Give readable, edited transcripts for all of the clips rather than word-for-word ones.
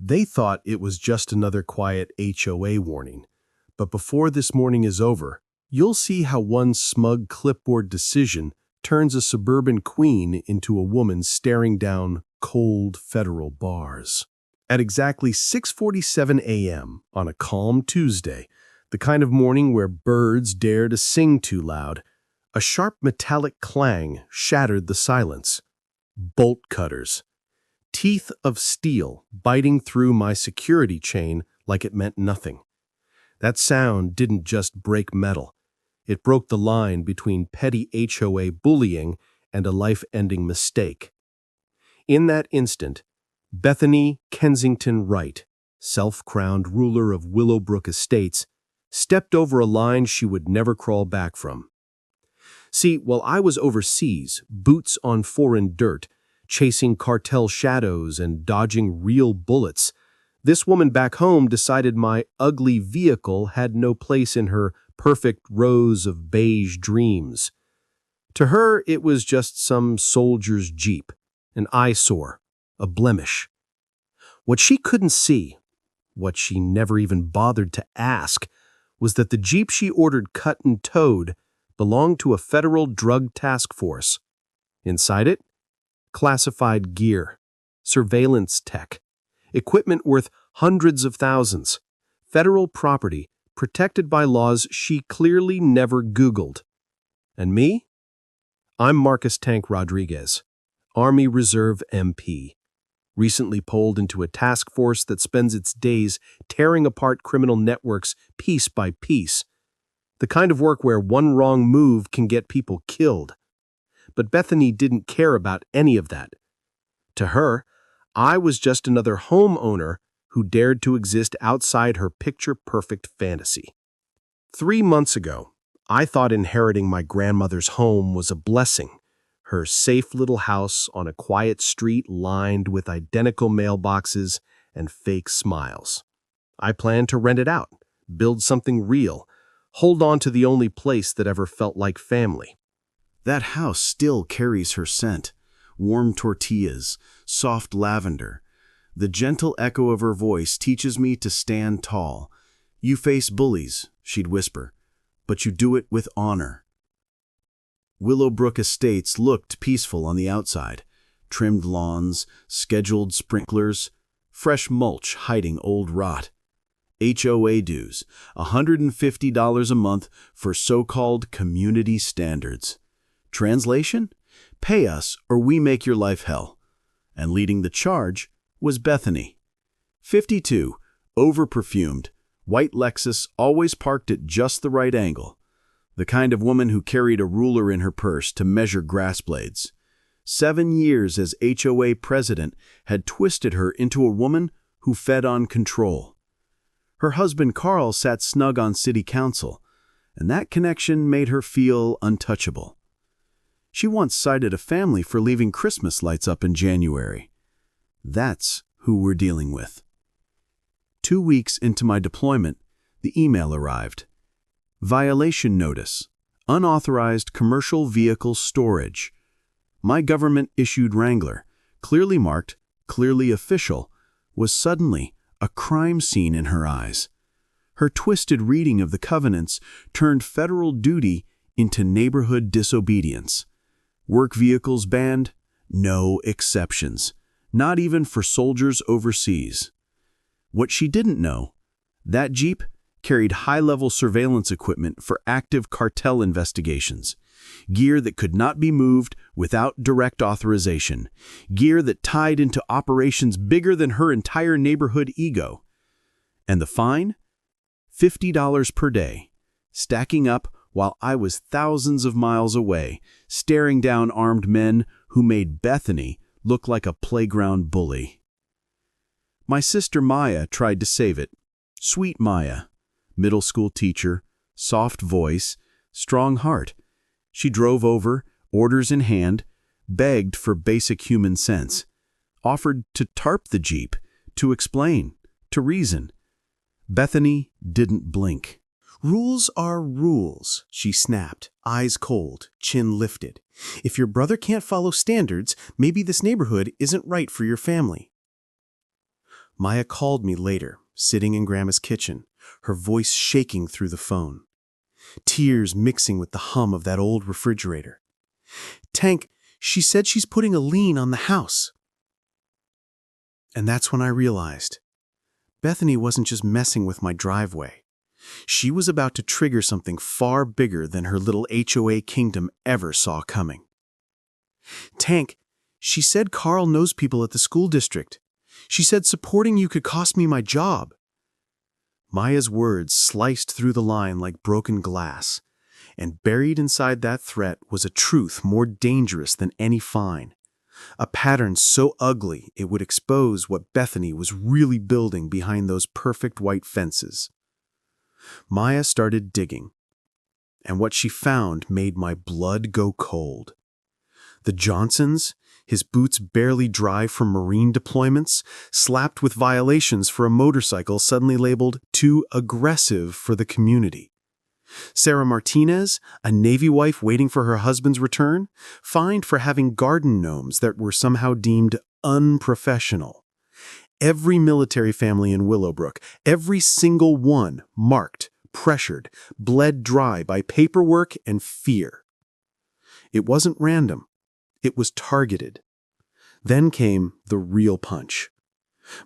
They thought it was just another quiet HOA warning. But before this morning is over, you'll see how one smug clipboard decision turns a suburban queen into a woman staring down cold federal bars. At exactly 6:47 a.m. on a calm Tuesday, the kind of morning where birds dare to sing too loud, a sharp metallic clang shattered the silence. Bolt cutters. Teeth of steel biting through my security chain like it meant nothing. That sound didn't just break metal. It broke the line between petty HOA bullying and a life-ending mistake. In that instant, Bethany Kensington Wright, self-crowned ruler of Willowbrook Estates, stepped over a line she would never crawl back from. See, while I was overseas, boots on foreign dirt, chasing cartel shadows and dodging real bullets, this woman back home decided my ugly vehicle had no place in her perfect rows of beige dreams. To her, it was just some soldier's Jeep, an eyesore, a blemish. What she couldn't see, what she never even bothered to ask, was that the Jeep she ordered cut and towed belonged to a federal drug task force. Inside it, classified gear, surveillance tech, equipment worth hundreds of thousands, federal property protected by laws she clearly never Googled. And me? I'm Marcus Tank Rodriguez, Army Reserve MP, recently polled into a task force that spends its days tearing apart criminal networks piece by piece, the kind of work where one wrong move can get people killed. But Bethany didn't care about any of that. To her, I was just another homeowner who dared to exist outside her picture-perfect fantasy. 3 months ago, I thought inheriting my grandmother's home was a blessing, her safe little house on a quiet street lined with identical mailboxes and fake smiles. I planned to rent it out, build something real, hold on to the only place that ever felt like family. That house still carries her scent, warm tortillas, soft lavender. The gentle echo of her voice teaches me to stand tall. You face bullies, she'd whisper, but you do it with honor. Willowbrook Estates looked peaceful on the outside. Trimmed lawns, scheduled sprinklers, fresh mulch hiding old rot. HOA dues, $150 a month for so-called community standards. Translation? Pay us or we make your life hell. And leading the charge was Bethany. 52, over-perfumed, white Lexus always parked at just the right angle. The kind of woman who carried a ruler in her purse to measure grass blades. 7 years as HOA president had twisted her into a woman who fed on control. Her husband Carl sat snug on city council, and that connection made her feel untouchable. She once cited a family for leaving Christmas lights up in January. That's who we're dealing with. 2 weeks into my deployment, the email arrived. Violation notice. Unauthorized commercial vehicle storage. My government-issued Wrangler, clearly marked, clearly official, was suddenly a crime scene in her eyes. Her twisted reading of the covenants turned federal duty into neighborhood disobedience. Work vehicles banned? No exceptions. Not even for soldiers overseas. What she didn't know, that Jeep carried high-level surveillance equipment for active cartel investigations. Gear that could not be moved without direct authorization. Gear that tied into operations bigger than her entire neighborhood ego. And the fine? $50 per day, stacking up while I was thousands of miles away, staring down armed men who made Bethany look like a playground bully. My sister Maya tried to save it. Sweet Maya, middle school teacher, soft voice, strong heart. She drove over, orders in hand, begged for basic human sense, offered to tarp the Jeep, to explain, to reason. Bethany didn't blink. "Rules are rules," she snapped, eyes cold, chin lifted. "If your brother can't follow standards, maybe this neighborhood isn't right for your family." Maya called me later, sitting in Grandma's kitchen, her voice shaking through the phone. Tears mixing with the hum of that old refrigerator. "Tank, she said she's putting a lien on the house." And that's when I realized Bethany wasn't just messing with my driveway. She was about to trigger something far bigger than her little HOA kingdom ever saw coming. "Tank, she said Carl knows people at the school district. She said supporting you could cost me my job." Maya's words sliced through the line like broken glass, and buried inside that threat was a truth more dangerous than any fine. A pattern so ugly it would expose what Bethany was really building behind those perfect white fences. Maya started digging, and what she found made my blood go cold. The Johnsons, his boots barely dry from Marine deployments, slapped with violations for a motorcycle suddenly labeled too aggressive for the community. Sarah Martinez, a Navy wife waiting for her husband's return, fined for having garden gnomes that were somehow deemed unprofessional. Every military family in Willowbrook, every single one, marked, pressured, bled dry by paperwork and fear. It wasn't random. It was targeted. Then came the real punch.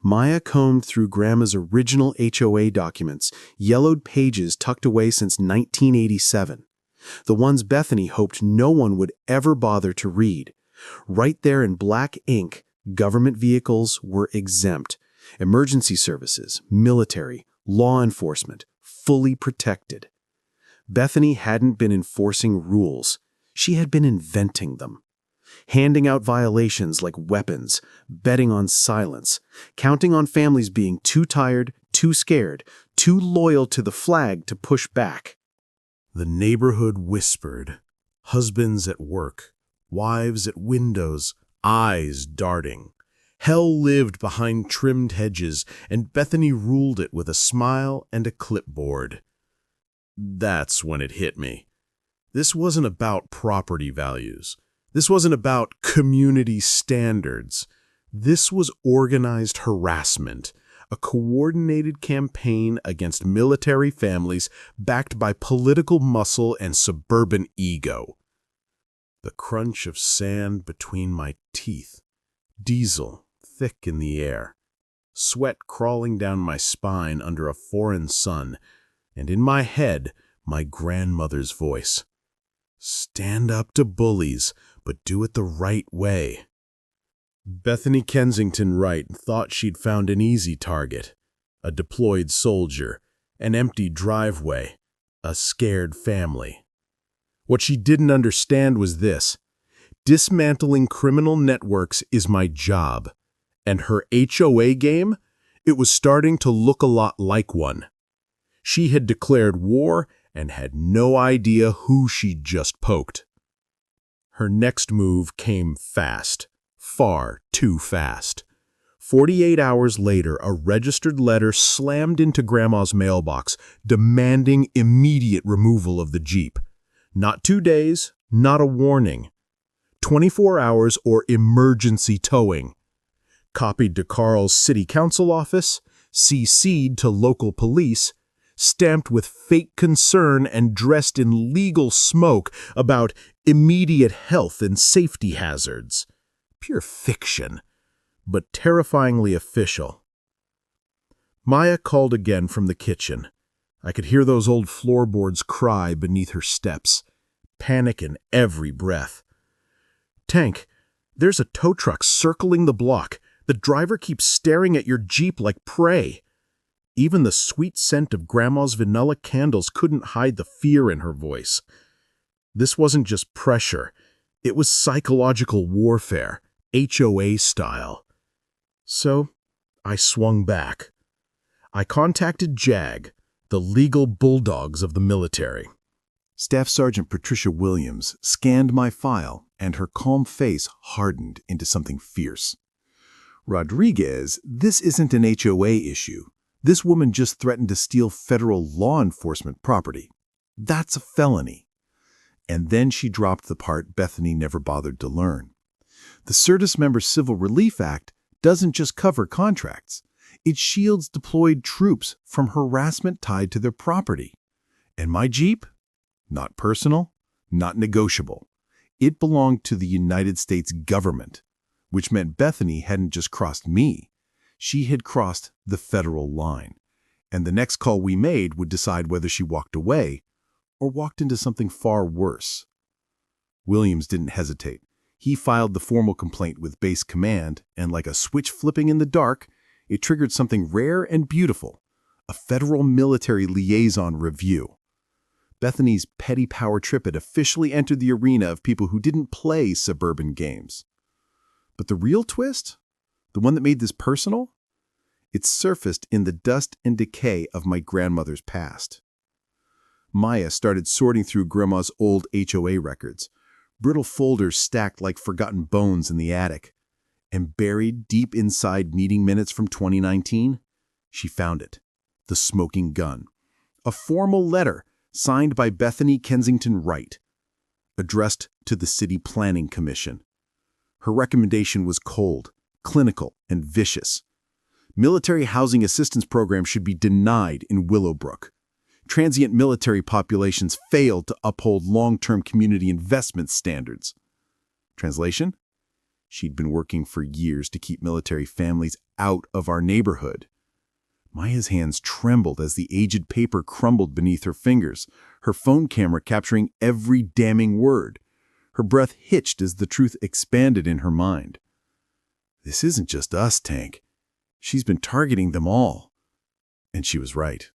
Maya combed through Grandma's original HOA documents, yellowed pages tucked away since 1987. The ones Bethany hoped no one would ever bother to read. Right there in black ink, government vehicles were exempt. Emergency services, military, law enforcement, fully protected. Bethany hadn't been enforcing rules. She had been inventing them. Handing out violations like weapons, betting on silence, counting on families being too tired, too scared, too loyal to the flag to push back. The neighborhood whispered, husbands at work, wives at windows, eyes darting. Hell lived behind trimmed hedges, and Bethany ruled it with a smile and a clipboard. That's when it hit me. This wasn't about property values. This wasn't about community standards. This was organized harassment, a coordinated campaign against military families backed by political muscle and suburban ego. The crunch of sand between my teeth, diesel thick in the air, sweat crawling down my spine under a foreign sun, and in my head, my grandmother's voice. Stand up to bullies, but do it the right way. Bethany Kensington Wright thought she'd found an easy target, a deployed soldier, an empty driveway, a scared family. What she didn't understand was this. Dismantling criminal networks is my job, and her HOA game, it was starting to look a lot like one. She had declared war and had no idea who she'd just poked. Her next move came fast, far too fast. 48 hours later, a registered letter slammed into Grandma's mailbox, demanding immediate removal of the Jeep. Not 2 days, not a warning. 24 hours or emergency towing. Copied to Carl's city council office, CC'd to local police, stamped with fake concern and dressed in legal smoke about immediate health and safety hazards. Pure fiction, but terrifyingly official. Maya called again from the kitchen. I could hear those old floorboards cry beneath her steps, panic in every breath. "Tank, there's a tow truck circling the block. The driver keeps staring at your Jeep like prey." Even the sweet scent of Grandma's vanilla candles couldn't hide the fear in her voice. This wasn't just pressure. It was psychological warfare, HOA style. So, I swung back. I contacted JAG, the legal bulldogs of the military. Staff Sergeant Patricia Williams scanned my file, and her calm face hardened into something fierce. "Rodriguez, this isn't an HOA issue. This woman just threatened to steal federal law enforcement property. That's a felony." And then she dropped the part Bethany never bothered to learn. The Service Member Civil Relief Act doesn't just cover contracts. It shields deployed troops from harassment tied to their property. And my Jeep? Not personal, not negotiable. It belonged to the United States government, which meant Bethany hadn't just crossed me. She had crossed the federal line. And the next call we made would decide whether she walked away or walked into something far worse. Williams didn't hesitate. He filed the formal complaint with base command, and like a switch flipping in the dark, it triggered something rare and beautiful, a federal military liaison review. Bethany's petty power trip had officially entered the arena of people who didn't play suburban games. But the real twist, the one that made this personal, it surfaced in the dust and decay of my grandmother's past. Maya started sorting through Grandma's old HOA records, brittle folders stacked like forgotten bones in the attic. And buried deep inside meeting minutes from 2019, she found it, the smoking gun. A formal letter signed by Bethany Kensington Wright, addressed to the City Planning Commission. Her recommendation was cold, clinical, and vicious. Military housing assistance programs should be denied in Willowbrook. Transient military populations failed to uphold long-term community investment standards. Translation? She'd been working for years to keep military families out of our neighborhood. Maya's hands trembled as the aged paper crumbled beneath her fingers, her phone camera capturing every damning word. Her breath hitched as the truth expanded in her mind. This isn't just us, Tank. She's been targeting them all. And she was right.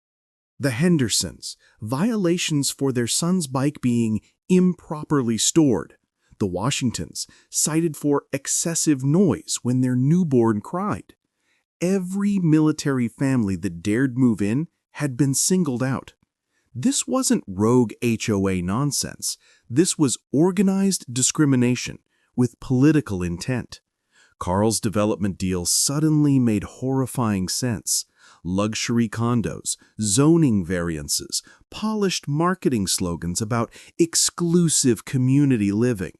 The Hendersons, violations for their son's bike being improperly stored. The Washingtons, cited for excessive noise when their newborn cried. Every military family that dared move in had been singled out. This wasn't rogue HOA nonsense. This was organized discrimination with political intent. Carl's development deal suddenly made horrifying sense. Luxury condos, zoning variances, polished marketing slogans about exclusive community living.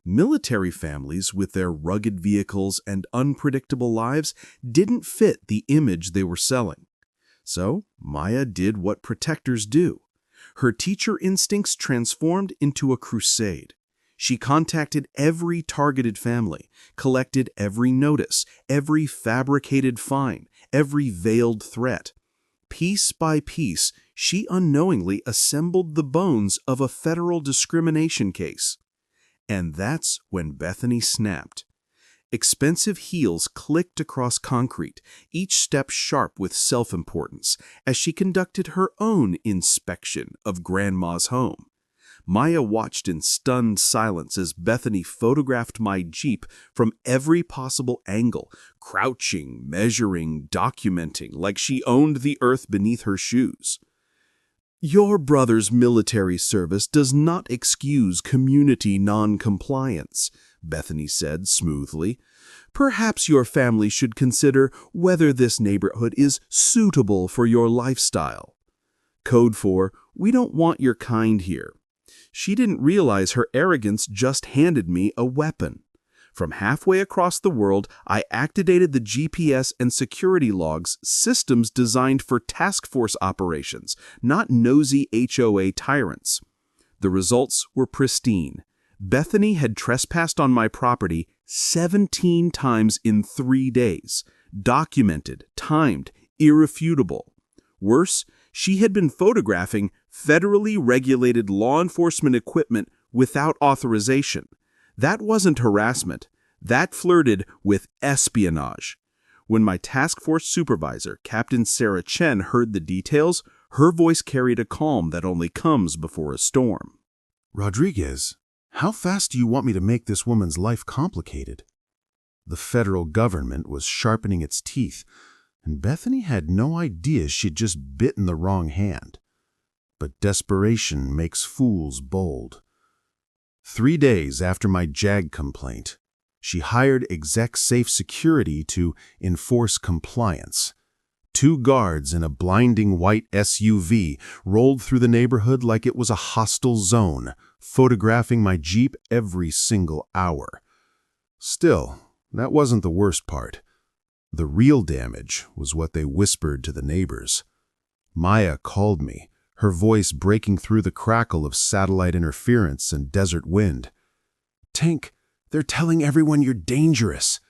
Military families with their rugged vehicles and unpredictable lives didn't fit the image they were selling. So Maya did what protectors do. Her teacher instincts transformed into a crusade. She contacted every targeted family, collected every notice, every fabricated fine, every veiled threat. Piece by piece, she unknowingly assembled the bones of a federal discrimination case. And that's when Bethany snapped. Expensive heels clicked across concrete, each step sharp with self-importance, as she conducted her own inspection of Grandma's home. Maya watched in stunned silence as Bethany photographed my Jeep from every possible angle, crouching, measuring, documenting, like she owned the earth beneath her shoes. Your brother's military service does not excuse community non-compliance, Bethany said smoothly. Perhaps your family should consider whether this neighborhood is suitable for your lifestyle. Code for, we don't want your kind here. She didn't realize her arrogance just handed me a weapon. From halfway across the world, I activated the GPS and security logs, systems designed for task force operations, not nosy HOA tyrants. The results were pristine. Bethany had trespassed on my property 17 times in 3 days. Documented, timed, irrefutable. Worse, she had been photographing federally regulated law enforcement equipment without authorization. That wasn't harassment. That flirted with espionage. When my task force supervisor, Captain Sarah Chen, heard the details, her voice carried a calm that only comes before a storm. Rodriguez, how fast do you want me to make this woman's life complicated? The federal government was sharpening its teeth, and Bethany had no idea she'd just bitten the wrong hand. But desperation makes fools bold. 3 days after my JAG complaint, she hired exec safe security to enforce compliance. 2 guards in a blinding white SUV rolled through the neighborhood like it was a hostile zone, photographing my Jeep every single hour. Still, that wasn't the worst part. The real damage was what they whispered to the neighbors. Maya called me, her voice breaking through the crackle of satellite interference and desert wind. "Tank, they're telling everyone you're dangerous,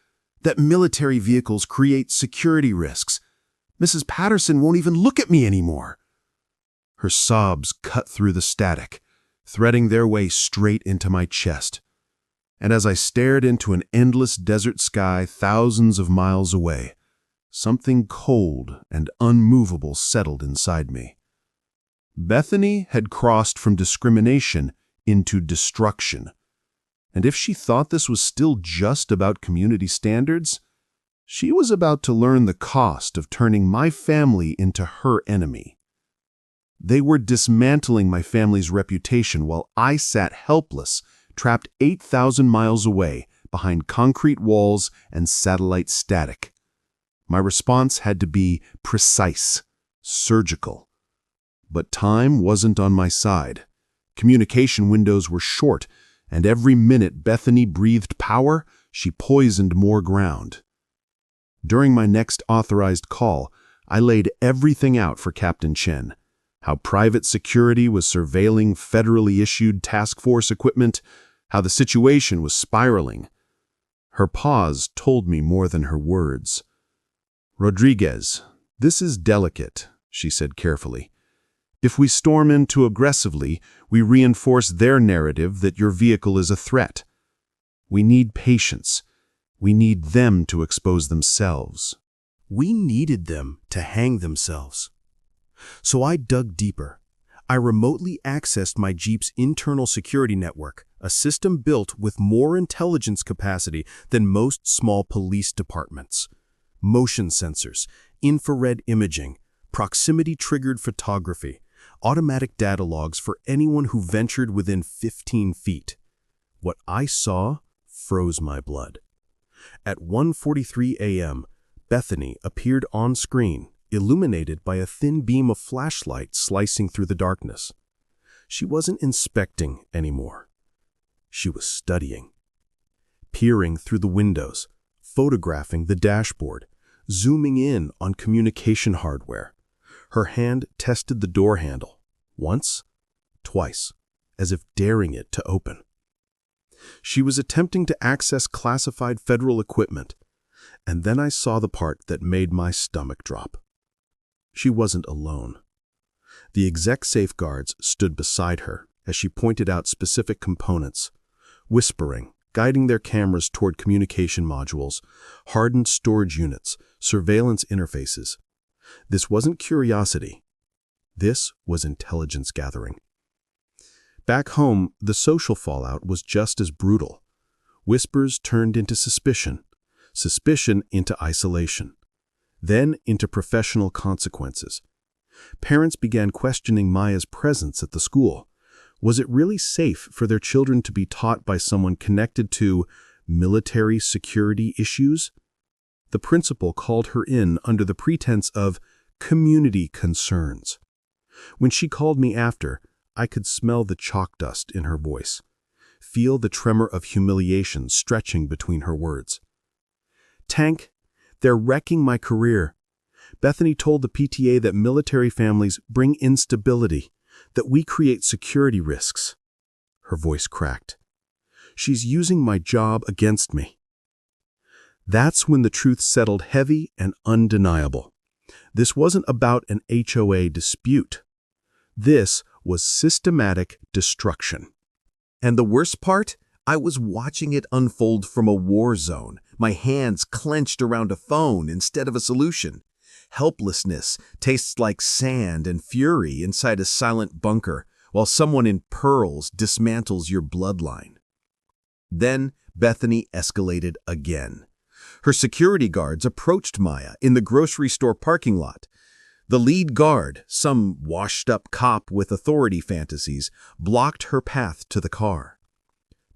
that military vehicles create security risks. Mrs. Patterson won't even look at me anymore." Her sobs cut through the static, threading their way straight into my chest. And as I stared into an endless desert sky thousands of miles away, something cold and unmovable settled inside me. Bethany had crossed from discrimination into destruction. And if she thought this was still just about community standards, she was about to learn the cost of turning my family into her enemy. They were dismantling my family's reputation while I sat helpless, trapped 8,000 miles away behind concrete walls and satellite static. My response had to be precise, surgical. But time wasn't on my side. Communication windows were short, and every minute Bethany breathed power, she poisoned more ground. During my next authorized call, I laid everything out for Captain Chen. How private security was surveilling federally issued task force equipment, how the situation was spiraling. Her pause told me more than her words. "Rodriguez, this is delicate," she said carefully. "If we storm in too aggressively, we reinforce their narrative that your vehicle is a threat. We need patience. We need them to expose themselves." We needed them to hang themselves. So I dug deeper. I remotely accessed my Jeep's internal security network, a system built with more intelligence capacity than most small police departments. Motion sensors, infrared imaging, proximity-triggered photography, automatic data logs for anyone who ventured within 15 feet. What I saw froze my blood. At 1:43 a.m., Bethany appeared on screen, illuminated by a thin beam of flashlight slicing through the darkness. She wasn't inspecting anymore. She was studying. Peering through the windows, photographing the dashboard, zooming in on communication hardware. Her hand tested the door handle, once, twice, as if daring it to open. She was attempting to access classified federal equipment, and then I saw the part that made my stomach drop. She wasn't alone. The exec safeguards stood beside her as she pointed out specific components, whispering, guiding their cameras toward communication modules, hardened storage units, surveillance interfaces. This wasn't curiosity. This was intelligence gathering. Back home, the social fallout was just as brutal. Whispers turned into suspicion, suspicion into isolation, then into professional consequences. Parents began questioning Maya's presence at the school. Was it really safe for their children to be taught by someone connected to military security issues? The principal called her in under the pretense of community concerns. When she called me after, I could smell the chalk dust in her voice, feel the tremor of humiliation stretching between her words. "Tank, they're wrecking my career. Bethany told the PTA that military families bring instability, that we create security risks." Her voice cracked. "She's using my job against me." That's when the truth settled heavy and undeniable. This wasn't about an HOA dispute. This was systematic destruction. And the worst part? I was watching it unfold from a war zone, my hands clenched around a phone instead of a solution. Helplessness tastes like sand and fury inside a silent bunker, while someone in pearls dismantles your bloodline. Then Bethany escalated again. Her security guards approached Maya in the grocery store parking lot. The lead guard, some washed-up cop with authority fantasies, blocked her path to the car.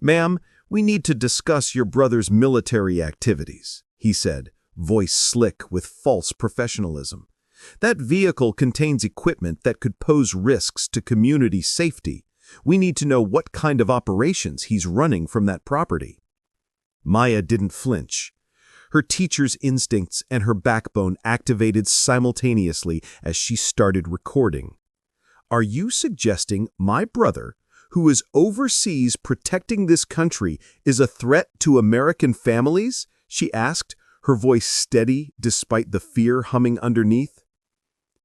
"Ma'am, we need to discuss your brother's military activities," he said, voice slick with false professionalism. "That vehicle contains equipment that could pose risks to community safety. We need to know what kind of operations he's running from that property." Maya didn't flinch. Her teacher's instincts and her backbone activated simultaneously as she started recording. "Are you suggesting my brother, who is overseas protecting this country, is a threat to American families?" she asked, her voice steady despite the fear humming underneath.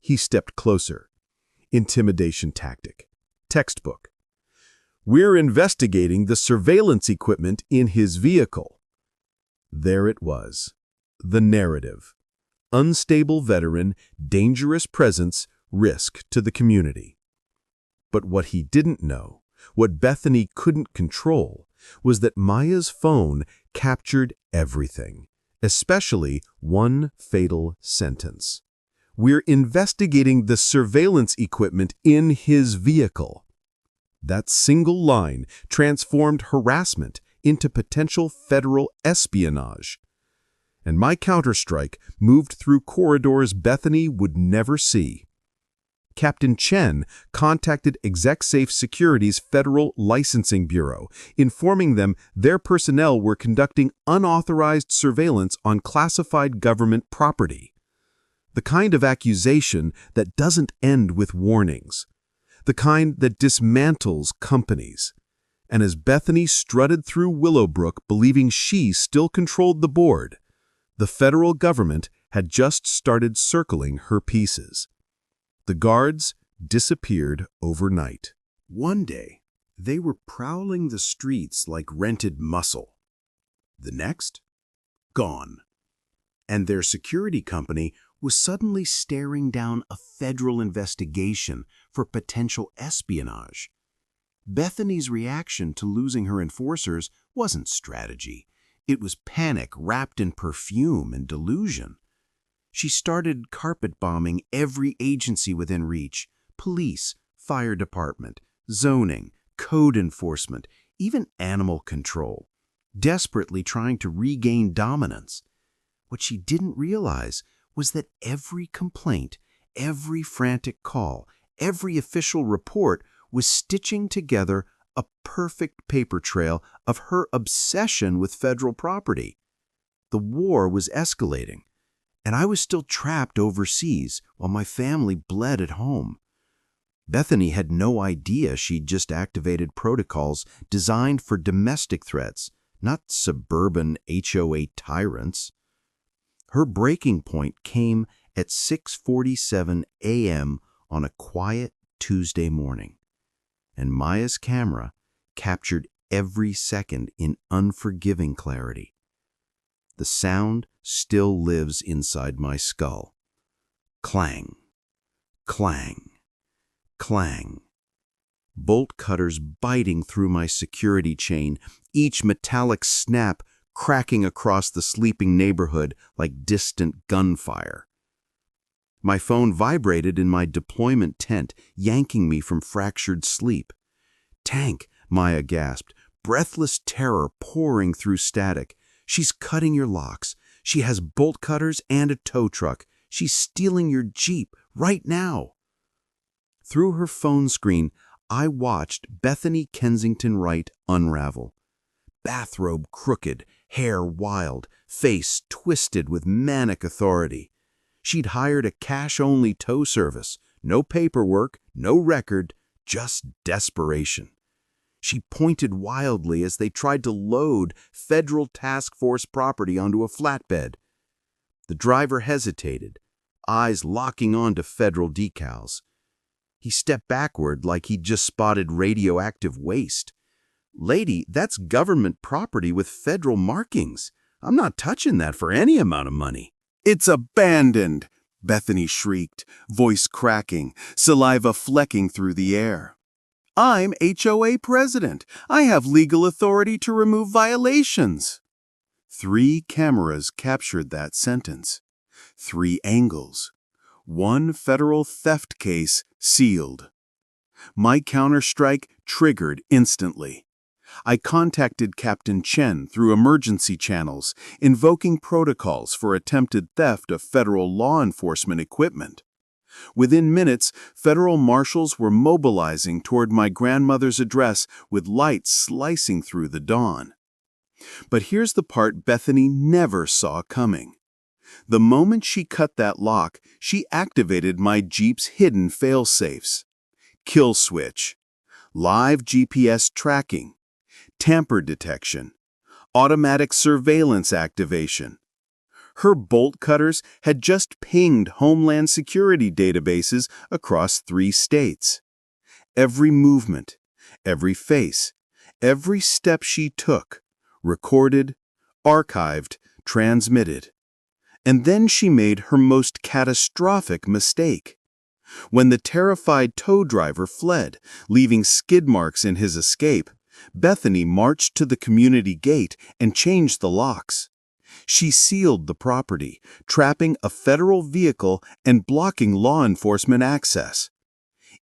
He stepped closer. Intimidation tactic. Textbook. "We're investigating the surveillance equipment in his vehicle." There it was. The narrative. Unstable veteran, dangerous presence, risk to the community. But what he didn't know, what Bethany couldn't control, was that Maya's phone captured everything, especially one fatal sentence. "We're investigating the surveillance equipment in his vehicle." That single line transformed harassment into potential federal espionage. And my counterstrike moved through corridors Bethany would never see. Captain Chen contacted ExecSafe Security's Federal Licensing Bureau, informing them their personnel were conducting unauthorized surveillance on classified government property. The kind of accusation that doesn't end with warnings. The kind that dismantles companies. And as Bethany strutted through Willowbrook believing she still controlled the board, the federal government had just started circling her pieces. The guards disappeared overnight. One day, they were prowling the streets like rented muscle. The next, gone. And their security company was suddenly staring down a federal investigation for potential espionage. Bethany's reaction to losing her enforcers wasn't strategy. It was panic wrapped in perfume and delusion. She started carpet bombing every agency within reach: police, fire department, zoning, code enforcement, even animal control, desperately trying to regain dominance. What she didn't realize was that every complaint, every frantic call, every official report was stitching together a perfect paper trail of her obsession with federal property. The war was escalating, and I was still trapped overseas while my family bled at home. Bethany had no idea she'd just activated protocols designed for domestic threats, not suburban HOA tyrants. Her breaking point came at 6:47 a.m. on a quiet Tuesday morning, and Maya's camera captured every second in unforgiving clarity. The sound still lives inside my skull. Clang, clang, clang. Bolt cutters biting through my security chain, each metallic snap cracking across the sleeping neighborhood like distant gunfire. My phone vibrated in my deployment tent, yanking me from fractured sleep. "Tank," Maya gasped, breathless terror pouring through static. "She's cutting your locks. She has bolt cutters and a tow truck. She's stealing your Jeep right now." Through her phone screen, I watched Bethany Kensington Wright unravel. Bathrobe crooked, hair wild, face twisted with manic authority. She'd hired a cash-only tow service. No paperwork, no record, just desperation. She pointed wildly as they tried to load federal task force property onto a flatbed. The driver hesitated, eyes locking onto federal decals. He stepped backward like he'd just spotted radioactive waste. "Lady, that's government property with federal markings. I'm not touching that for any amount of money." "It's abandoned!" Bethany shrieked, voice cracking, saliva flecking through the air. "I'm HOA president. I have legal authority to remove violations." 3 cameras captured that sentence. 3 angles. 1 federal theft case sealed. My counterstrike triggered instantly. I contacted Captain Chen through emergency channels, invoking protocols for attempted theft of federal law enforcement equipment. Within minutes, federal marshals were mobilizing toward my grandmother's address with lights slicing through the dawn. But here's the part Bethany never saw coming. The moment she cut that lock, she activated my Jeep's hidden fail-safes. Kill switch, live GPS tracking, tamper detection, automatic surveillance activation. Her bolt cutters had just pinged Homeland Security databases across 3 states. Every movement, every face, every step she took, recorded, archived, transmitted. And then she made her most catastrophic mistake. When the terrified tow driver fled, leaving skid marks in his escape, Bethany marched to the community gate and changed the locks. She sealed the property, trapping a federal vehicle and blocking law enforcement access.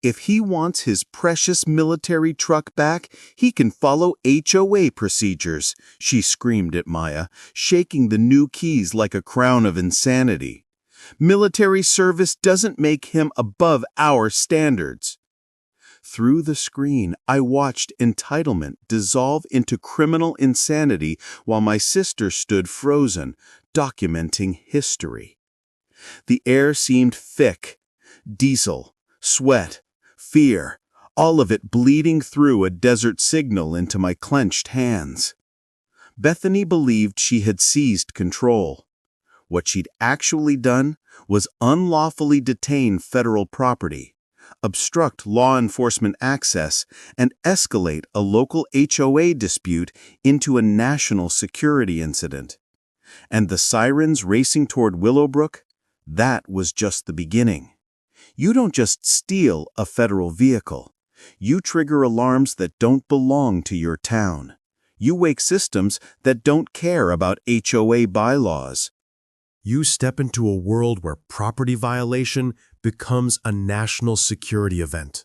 If he wants his precious military truck back, he can follow HOA procedures, she screamed at Maya, shaking the new keys like a crown of insanity. Military service doesn't make him above our standards. Through the screen, I watched entitlement dissolve into criminal insanity while my sister stood frozen, documenting history. The air seemed thick, diesel, sweat, fear, all of it bleeding through a desert signal into my clenched hands. Bethany believed she had seized control. What she'd actually done was unlawfully detain federal property, obstruct law enforcement access, and escalate a local HOA dispute into a national security incident. And the sirens racing toward Willowbrook? That was just the beginning. You don't just steal a federal vehicle. You trigger alarms that don't belong to your town. You wake systems that don't care about HOA bylaws. You step into a world where property violation becomes a national security event.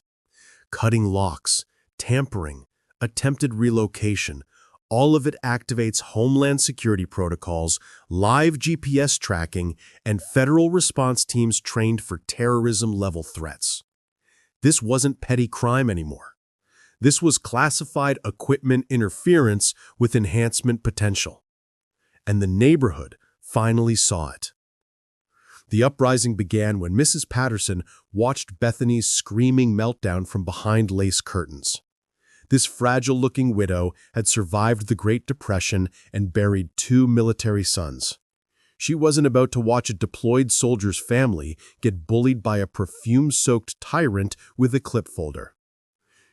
Cutting locks, tampering, attempted relocation, all of it activates Homeland Security protocols, live GPS tracking, and federal response teams trained for terrorism-level threats. This wasn't petty crime anymore. This was classified equipment interference with enhancement potential. And the neighborhood finally saw it. The uprising began when Mrs. Patterson watched Bethany's screaming meltdown from behind lace curtains. This fragile-looking widow had survived the Great Depression and buried 2 military sons. She wasn't about to watch a deployed soldier's family get bullied by a perfume-soaked tyrant with a clip folder.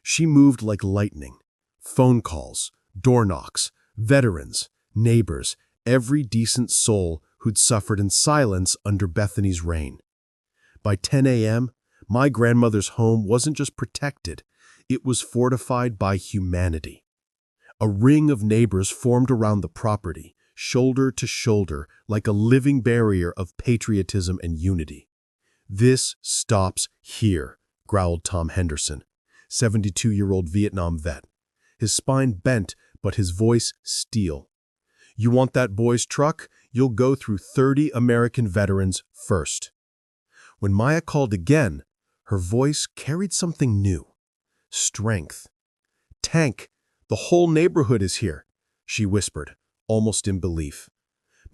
She moved like lightning. Phone calls, door knocks, veterans, neighbors, every decent soul who'd suffered in silence under Bethany's reign. By 10 a.m., my grandmother's home wasn't just protected, it was fortified by humanity. A ring of neighbors formed around the property, shoulder to shoulder, like a living barrier of patriotism and unity. "This stops here," growled Tom Henderson, 72-year-old Vietnam vet. His spine bent, but his voice steel. "You want that boy's truck? You'll go through 30 American veterans first." When Maya called again, her voice carried something new. Strength. "Tank, the whole neighborhood is here," she whispered, almost in belief.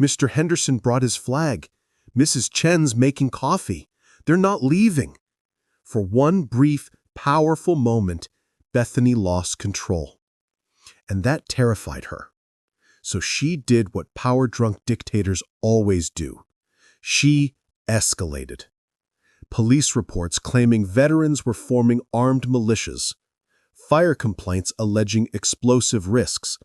"Mr. Henderson brought his flag. Mrs. Chen's making coffee. They're not leaving." For one brief, powerful moment, Bethany lost control. And that terrified her. So she did what power-drunk dictators always do. She escalated. Police reports claiming veterans were forming armed militias, fire complaints alleging explosive risks,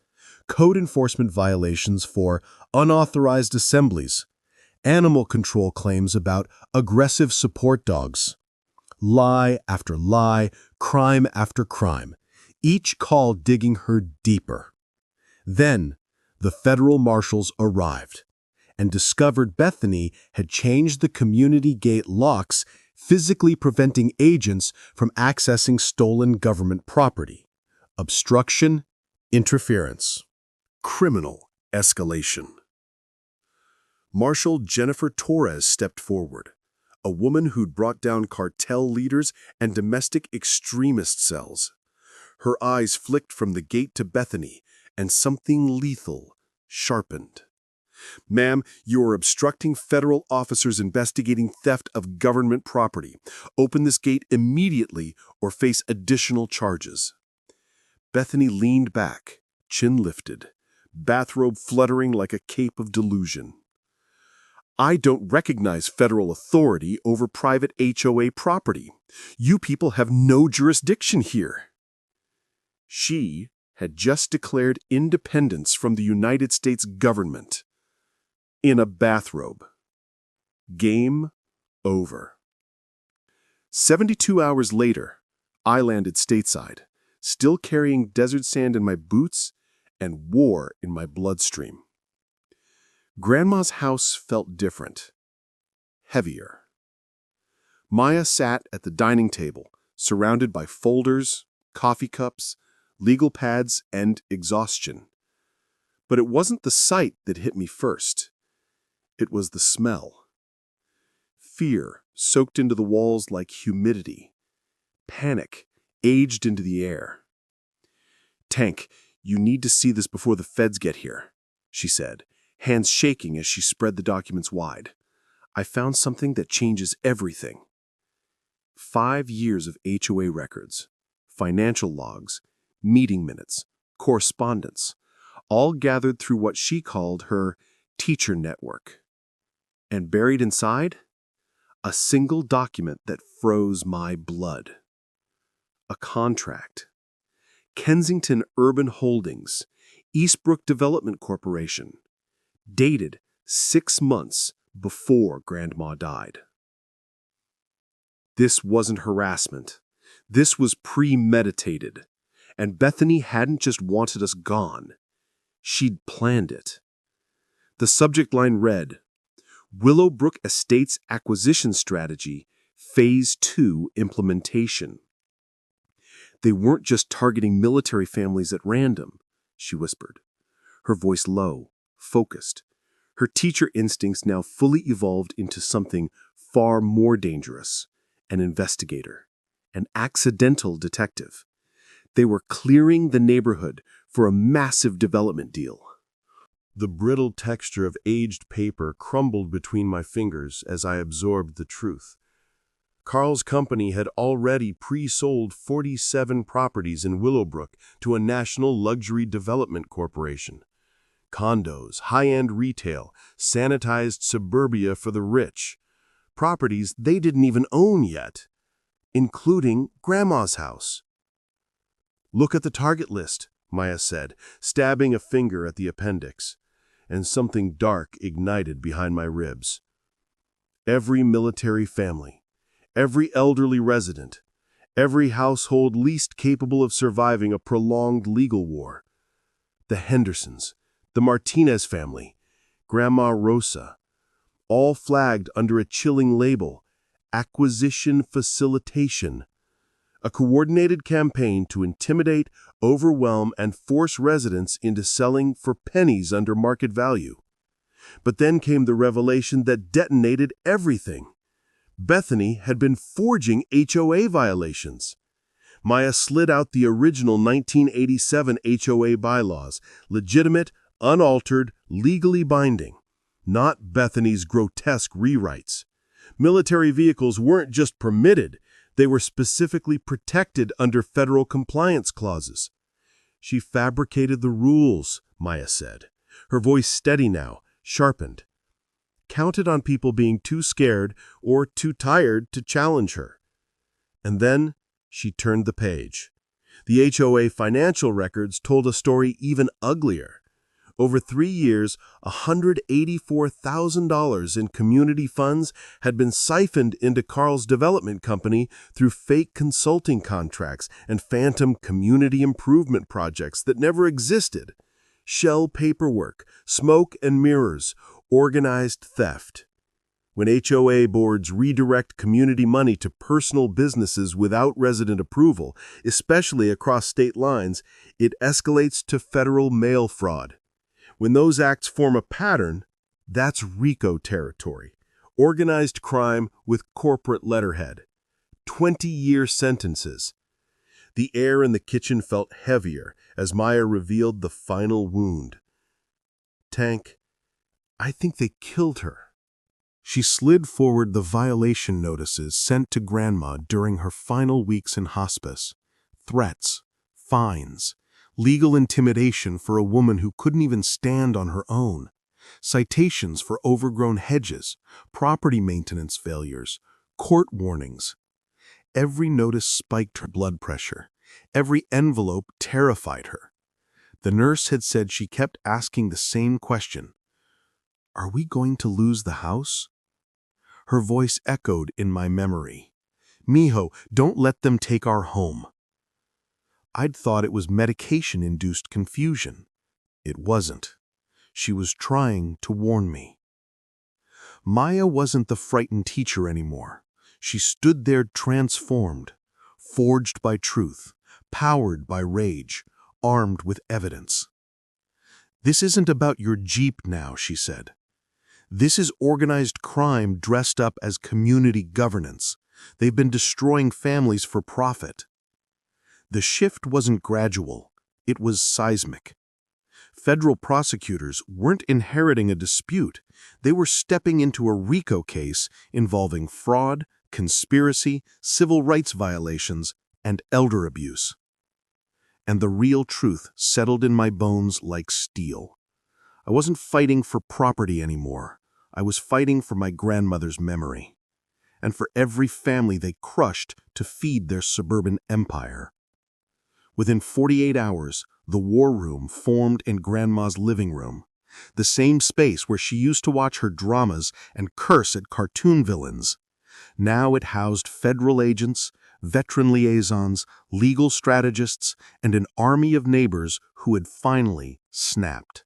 code enforcement violations for unauthorized assemblies, animal control claims about aggressive support dogs. Lie after lie, crime after crime, each call digging her deeper. Then, the federal marshals arrived and discovered Bethany had changed the community gate locks, physically preventing agents from accessing stolen government property. Obstruction, interference, criminal escalation. Marshal Jennifer Torres stepped forward, a woman who'd brought down cartel leaders and domestic extremist cells. Her eyes flicked from the gate to Bethany, and something lethal sharpened. "Ma'am, you are obstructing federal officers investigating theft of government property. Open this gate immediately or face additional charges." Bethany leaned back, chin lifted, bathrobe fluttering like a cape of delusion. "I don't recognize federal authority over private HOA property. You people have no jurisdiction here." She had just declared independence from the United States government. In a bathrobe. Game over. 72 hours later, I landed stateside, still carrying desert sand in my boots and war in my bloodstream. Grandma's house felt different. Heavier. Maya sat at the dining table, surrounded by folders, coffee cups, legal pads, and exhaustion. But it wasn't the sight that hit me first. It was the smell. Fear soaked into the walls like humidity. Panic aged into the air. "Tank, you need to see this before the feds get here," she said, hands shaking as she spread the documents wide. "I found something that changes everything." 5 years of HOA records, financial logs, meeting minutes, correspondence, all gathered through what she called her teacher network. And buried inside, a single document that froze my blood. A contract. Kensington Urban Holdings, Eastbrook Development Corporation, dated 6 months before Grandma died. This wasn't harassment. This was premeditated. And Bethany hadn't just wanted us gone. She'd planned it. The subject line read, "Willowbrook Estates Acquisition Strategy, Phase 2 Implementation." "They weren't just targeting military families at random," she whispered, her voice low, focused. Her teacher instincts now fully evolved into something far more dangerous, an investigator, an accidental detective. They were clearing the neighborhood for a massive development deal. The brittle texture of aged paper crumbled between my fingers as I absorbed the truth. Carl's company had already pre-sold 47 properties in Willowbrook to a national luxury development corporation. Condos, high-end retail, sanitized suburbia for the rich. Properties they didn't even own yet, including Grandma's house. "Look at the target list," Maya said, stabbing a finger at the appendix, and something dark ignited behind my ribs. Every military family, every elderly resident, every household least capable of surviving a prolonged legal war. The Hendersons, the Martinez family, Grandma Rosa, all flagged under a chilling label, acquisition facilitation. A coordinated campaign to intimidate, overwhelm, and force residents into selling for pennies under market value. But then came the revelation that detonated everything. Bethany had been forging HOA violations. Maya slid out the original 1987 HOA bylaws, legitimate, unaltered, legally binding. Not Bethany's grotesque rewrites. Military vehicles weren't just permitted, they were specifically protected under federal compliance clauses. She fabricated the rules, Maya said, her voice steady now, sharpened. Counted on people being too scared or too tired to challenge her. And then she turned the page. The HOA financial records told a story even uglier. Over 3 years, $184,000 in community funds had been siphoned into Carl's development company through fake consulting contracts and phantom community improvement projects that never existed. Shell paperwork, smoke and mirrors, organized theft. When HOA boards redirect community money to personal businesses without resident approval, especially across state lines, it escalates to federal mail fraud. When those acts form a pattern, that's RICO territory, organized crime with corporate letterhead. 20-year sentences. The air in the kitchen felt heavier as Maya revealed the final wound. Tank, I think they killed her. She slid forward the violation notices sent to Grandma during her final weeks in hospice. Threats, fines, legal intimidation for a woman who couldn't even stand on her own, citations for overgrown hedges, property maintenance failures, court warnings. Every notice spiked her blood pressure. Every envelope terrified her. The nurse had said she kept asking the same question. Are we going to lose the house? Her voice echoed in my memory. Mijo, don't let them take our home. I'd thought it was medication-induced confusion. It wasn't. She was trying to warn me. Maya wasn't the frightened teacher anymore. She stood there transformed, forged by truth, powered by rage, armed with evidence. This isn't about your Jeep now, she said. This is organized crime dressed up as community governance. They've been destroying families for profit. The shift wasn't gradual. It was seismic. Federal prosecutors weren't inheriting a dispute. They were stepping into a RICO case involving fraud, conspiracy, civil rights violations, and elder abuse. And the real truth settled in my bones like steel. I wasn't fighting for property anymore. I was fighting for my grandmother's memory, and for every family they crushed to feed their suburban empire. Within 48 hours, the war room formed in Grandma's living room, the same space where she used to watch her dramas and curse at cartoon villains. Now it housed federal agents, veteran liaisons, legal strategists, and an army of neighbors who had finally snapped.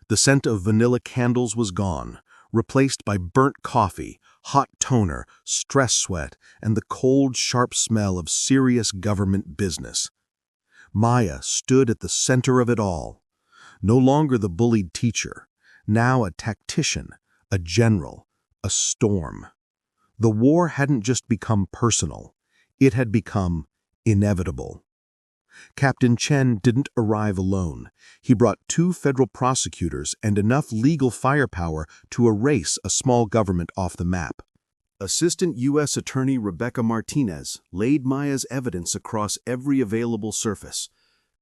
The scent of vanilla candles was gone, replaced by burnt coffee, hot toner, stress sweat, and the cold, sharp smell of serious government business. Maya stood at the center of it all, no longer the bullied teacher, now a tactician, a general, a storm. The war hadn't just become personal, it had become inevitable. Captain Chen didn't arrive alone. He brought 2 federal prosecutors and enough legal firepower to erase a small government off the map. Assistant U.S. Attorney Rebecca Martinez laid Maya's evidence across every available surface: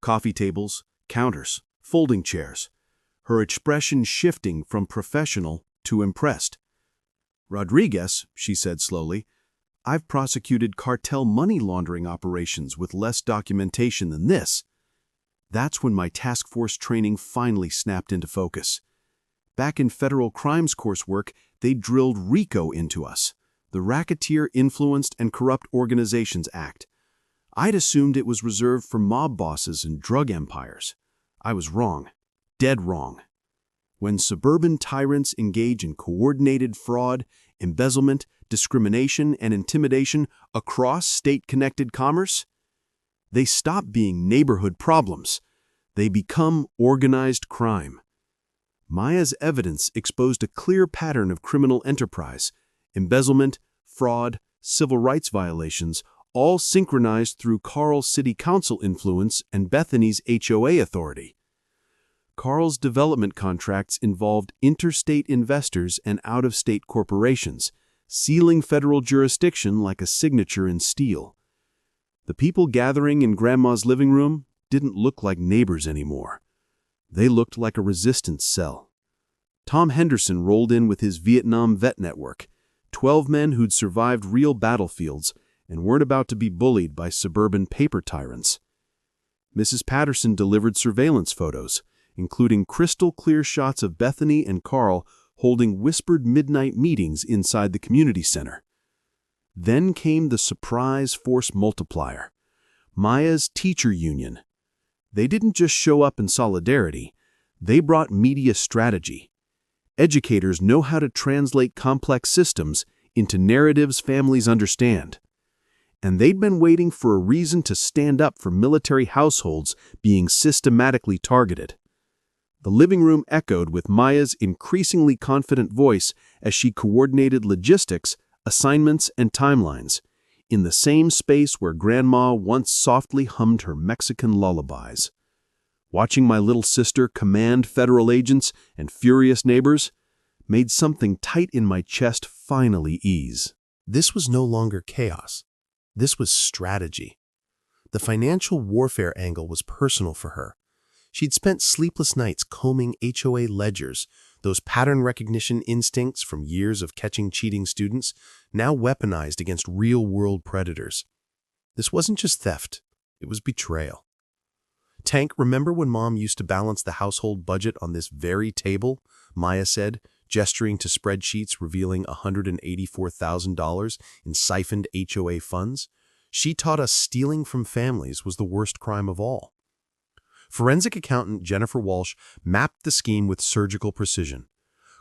coffee tables, counters, folding chairs, her expression shifting from professional to impressed. Rodriguez, she said slowly, I've prosecuted cartel money laundering operations with less documentation than this. That's when my task force training finally snapped into focus. Back in federal crimes coursework, they drilled RICO into us, the Racketeer Influenced and Corrupt Organizations Act. I'd assumed it was reserved for mob bosses and drug empires. I was wrong, dead wrong. When suburban tyrants engage in coordinated fraud, embezzlement, discrimination, and intimidation across state-connected commerce, they stop being neighborhood problems. They become organized crime. Maya's evidence exposed a clear pattern of criminal enterprise: embezzlement, fraud, civil rights violations, all synchronized through Carl's city council influence and Bethany's HOA authority. Carl's development contracts involved interstate investors and out-of-state corporations, sealing federal jurisdiction like a signature in steel. The people gathering in Grandma's living room didn't look like neighbors anymore. They looked like a resistance cell. Tom Henderson rolled in with his Vietnam vet network, 12 men who'd survived real battlefields and weren't about to be bullied by suburban paper tyrants. Mrs. Patterson delivered surveillance photos, including crystal-clear shots of Bethany and Carl holding whispered midnight meetings inside the community center. Then came the surprise force multiplier: Maya's teacher union. They didn't just show up in solidarity, they brought media strategy. Educators know how to translate complex systems into narratives families understand. And they'd been waiting for a reason to stand up for military households being systematically targeted. The living room echoed with Maya's increasingly confident voice as she coordinated logistics, assignments, and timelines, in the same space where Grandma once softly hummed her Mexican lullabies. Watching my little sister command federal agents and furious neighbors made something tight in my chest finally ease. This was no longer chaos. This was strategy. The financial warfare angle was personal for her. She'd spent sleepless nights combing HOA ledgers, those pattern recognition instincts from years of catching cheating students, now weaponized against real-world predators. This wasn't just theft, it was betrayal. "Tank, remember when Mom used to balance the household budget on this very table?" Maya said, gesturing to spreadsheets revealing $184,000 in siphoned HOA funds. "She taught us stealing from families was the worst crime of all." Forensic accountant Jennifer Walsh mapped the scheme with surgical precision.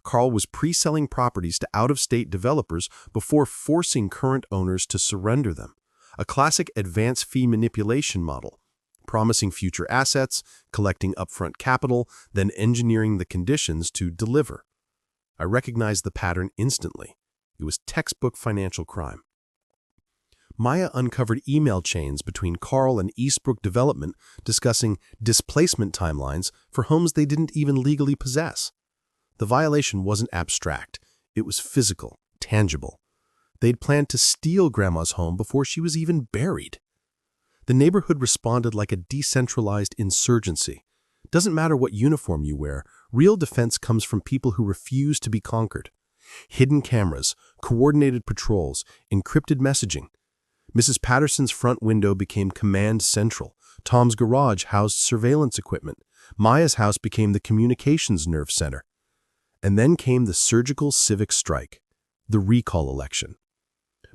Carl was pre-selling properties to out-of-state developers before forcing current owners to surrender them, a classic advance fee manipulation model, promising future assets, collecting upfront capital, then engineering the conditions to deliver. I recognized the pattern instantly. It was textbook financial crime. Maya uncovered email chains between Carl and Eastbrook Development discussing displacement timelines for homes they didn't even legally possess. The violation wasn't abstract. It was physical, tangible. They'd planned to steal Grandma's home before she was even buried. The neighborhood responded like a decentralized insurgency. Doesn't matter what uniform you wear, real defense comes from people who refuse to be conquered. Hidden cameras, coordinated patrols, encrypted messaging. Mrs. Patterson's front window became command central. Tom's garage housed surveillance equipment. Maya's house became the communications nerve center. And then came the surgical civic strike, the recall election.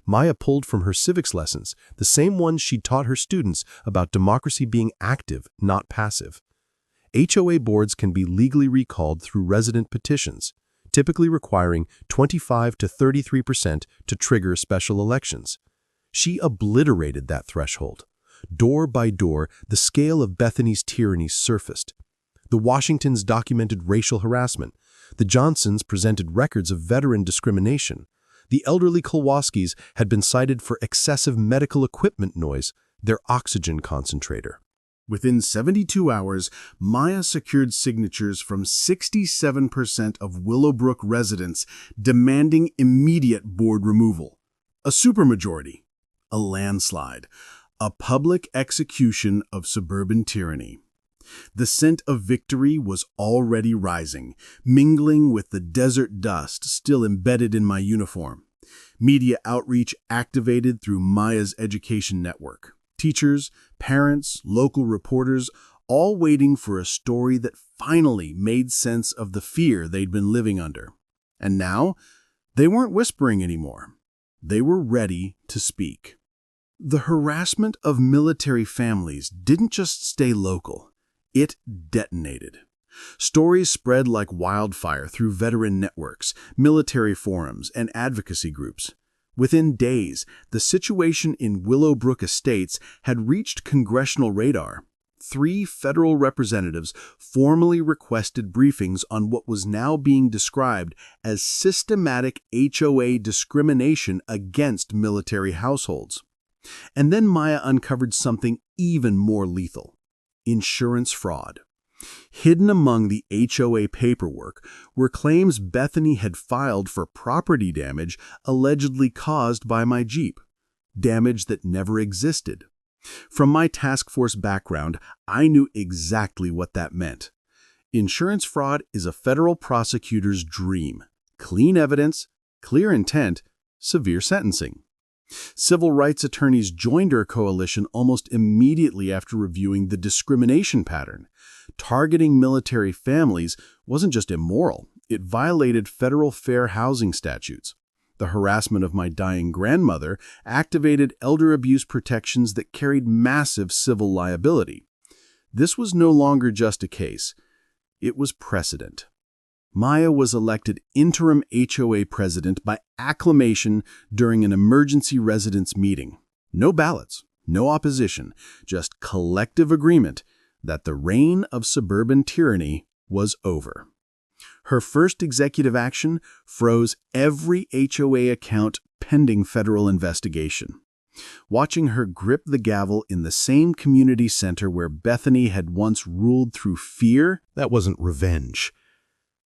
Maya pulled from her civics lessons, the same ones she'd taught her students about democracy being active, not passive. HOA boards can be legally recalled through resident petitions, typically requiring 25 to 33% to trigger special elections. She obliterated that threshold. Door by door, the scale of Bethany's tyranny surfaced. The Washingtons documented racial harassment. The Johnsons presented records of veteran discrimination. The elderly Kowalskis had been cited for excessive medical equipment noise, their oxygen concentrator. Within 72 hours, Maya secured signatures from 67% of Willowbrook residents demanding immediate board removal. A supermajority, a landslide, a public execution of suburban tyranny. The scent of victory was already rising, mingling with the desert dust still embedded in my uniform. Media outreach activated through Maya's education network. Teachers, parents, local reporters, all waiting for a story that finally made sense of the fear they'd been living under. And now, they weren't whispering anymore. They were ready to speak. The harassment of military families didn't just stay local. It detonated. Stories spread like wildfire through veteran networks, military forums, and advocacy groups. Within days, the situation in Willowbrook Estates had reached congressional radar. 3 federal representatives formally requested briefings on what was now being described as systematic HOA discrimination against military households. And then Maya uncovered something even more lethal: insurance fraud. Hidden among the HOA paperwork were claims Bethany had filed for property damage allegedly caused by my Jeep, damage that never existed. From my task force background, I knew exactly what that meant. Insurance fraud is a federal prosecutor's dream: clean evidence, clear intent, severe sentencing. Civil rights attorneys joined our coalition almost immediately after reviewing the discrimination pattern. Targeting military families wasn't just immoral, it violated federal fair housing statutes. The harassment of my dying grandmother activated elder abuse protections that carried massive civil liability. This was no longer just a case, it was precedent. Maya was elected interim HOA president by acclamation during an emergency residence meeting. No ballots, no opposition, just collective agreement that the reign of suburban tyranny was over. Her first executive action froze every HOA account pending federal investigation. Watching her grip the gavel in the same community center where Bethany had once ruled through fear, That wasn't revenge.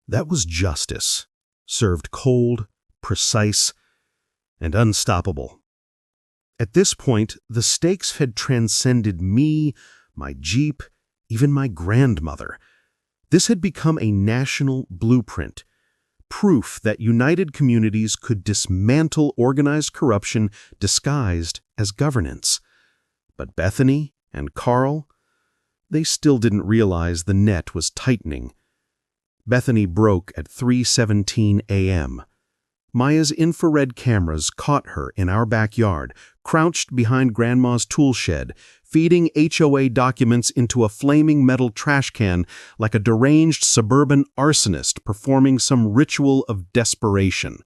That was justice, served cold, precise, and unstoppable. At this point, the stakes had transcended me, my Jeep, even my grandmother. This had become a national blueprint, proof that united communities could dismantle organized corruption disguised as governance. But Bethany and Carl, they still didn't realize the net was tightening. Bethany broke at 3:17 a.m. Maya's infrared cameras caught her in our backyard, crouched behind Grandma's tool shed, feeding HOA documents into a flaming metal trash can like a deranged suburban arsonist performing some ritual of desperation.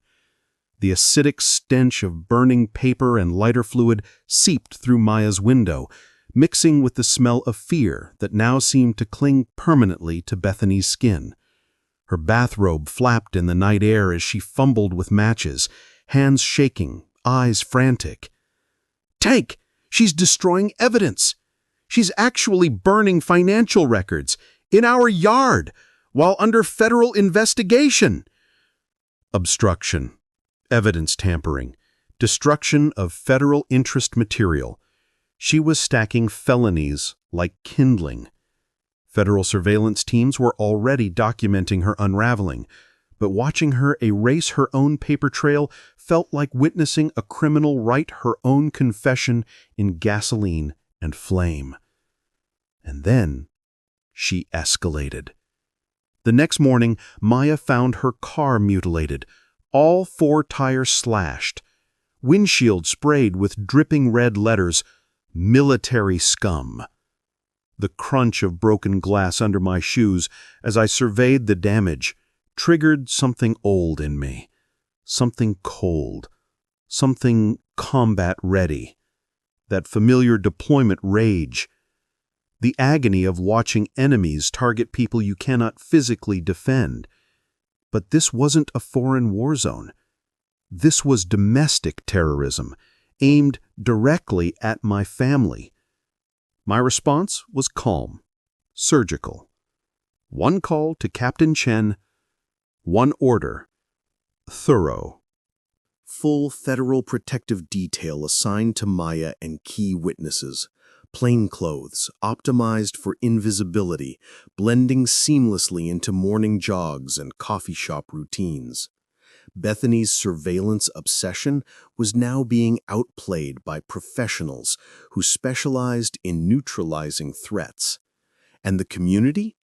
The acidic stench of burning paper and lighter fluid seeped through Maya's window, mixing with the smell of fear that now seemed to cling permanently to Bethany's skin. Her bathrobe flapped in the night air as she fumbled with matches, hands shaking, eyes frantic. "Tank! She's destroying evidence! She's actually burning financial records in our yard while under federal investigation!" Obstruction, evidence tampering, destruction of federal interest material. She was stacking felonies like kindling. Federal surveillance teams were already documenting her unraveling, but watching her erase her own paper trail felt like witnessing a criminal write her own confession in gasoline and flame. And then she escalated. The next morning, Maya found her car mutilated, all 4 tires slashed, windshield sprayed with dripping red letters, "Military Scum." The crunch of broken glass under my shoes as I surveyed the damage triggered something old in me, something cold, something combat-ready, that familiar deployment rage, the agony of watching enemies target people you cannot physically defend. But this wasn't a foreign war zone. This was domestic terrorism, aimed directly at my family. My response was calm, surgical. 1 call to Captain Chen, 1 order, thorough. full federal protective detail assigned to Maya and key witnesses, plainclothes optimized for invisibility, blending seamlessly into morning jogs and coffee shop routines. Bethany's surveillance obsession was now being outplayed by professionals who specialized in neutralizing threats. And the community?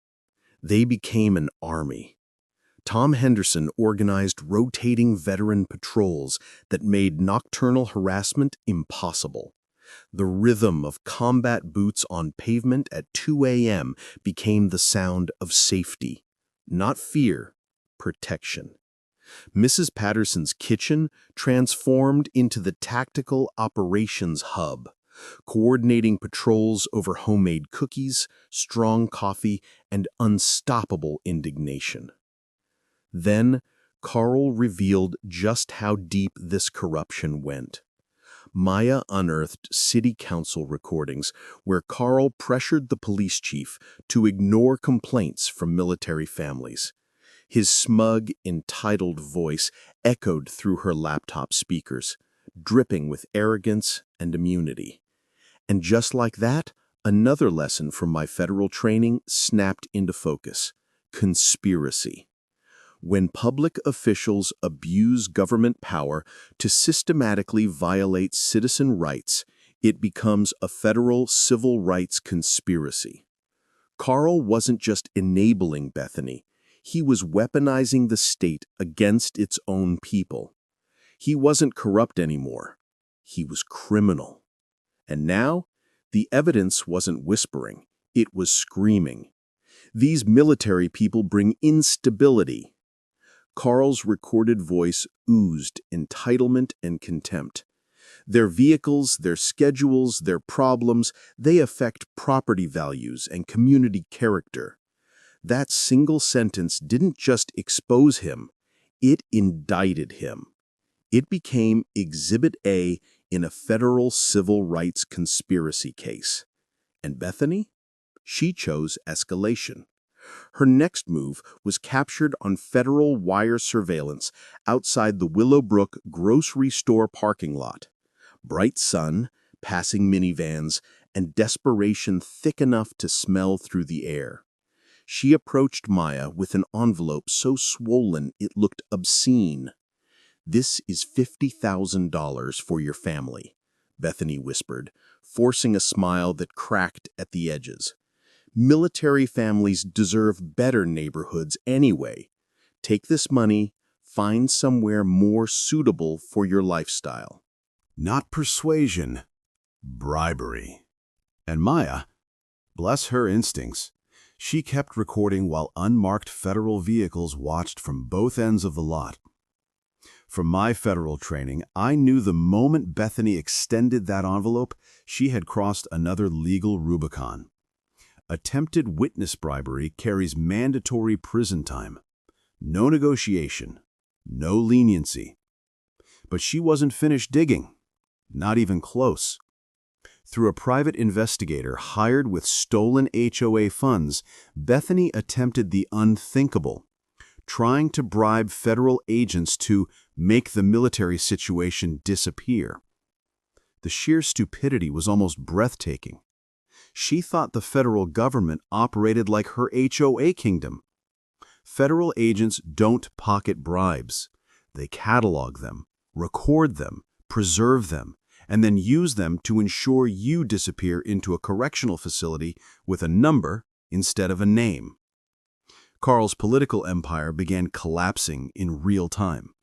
They became an army. Tom Henderson organized rotating veteran patrols that made nocturnal harassment impossible. The rhythm of combat boots on pavement at 2 a.m. became the sound of safety, not fear, protection. Mrs. Patterson's kitchen transformed into the tactical operations hub, coordinating patrols over homemade cookies, strong coffee, and unstoppable indignation. Then, Carl revealed just how deep this corruption went. Maya unearthed city council recordings where Carl pressured the police chief to ignore complaints from military families. His smug, entitled voice echoed through her laptop speakers, dripping with arrogance and immunity. And just like that, another lesson from my federal training snapped into focus: conspiracy. When public officials abuse government power to systematically violate citizen rights, it becomes a federal civil rights conspiracy. Carl wasn't just enabling Bethany. He was weaponizing the state against its own people. He wasn't corrupt anymore. He was criminal. And now, the evidence wasn't whispering. It was screaming. These military people bring instability. Carl's recorded voice oozed entitlement and contempt. Their vehicles, their schedules, their problems, they affect property values and community character. That single sentence didn't just expose him, it indicted him. It became Exhibit A in a federal civil rights conspiracy case. And Bethany? She chose escalation. Her next move was captured on federal wire surveillance outside the Willowbrook grocery store parking lot. Bright sun, passing minivans, and desperation thick enough to smell through the air. She approached Maya with an envelope so swollen it looked obscene. "This is $50,000 for your family," Bethany whispered, forcing a smile that cracked at the edges. "Military families deserve better neighborhoods anyway. Take this money, find somewhere more suitable for your lifestyle." Not persuasion, bribery. And Maya, bless her instincts, she kept recording while unmarked federal vehicles watched from both ends of the lot. From my federal training, I knew the moment Bethany extended that envelope, she had crossed another legal Rubicon. Attempted witness bribery carries mandatory prison time. No negotiation, no leniency. But she wasn't finished digging. Not even close. Through a private investigator hired with stolen HOA funds, Bethany attempted the unthinkable, trying to bribe federal agents to make the military situation disappear. The sheer stupidity was almost breathtaking. She thought the federal government operated like her HOA kingdom. Federal agents don't pocket bribes. They catalog them, record them, preserve them, and then use them to ensure you disappear into a correctional facility with a number instead of a name. Carl's political empire began collapsing in real time.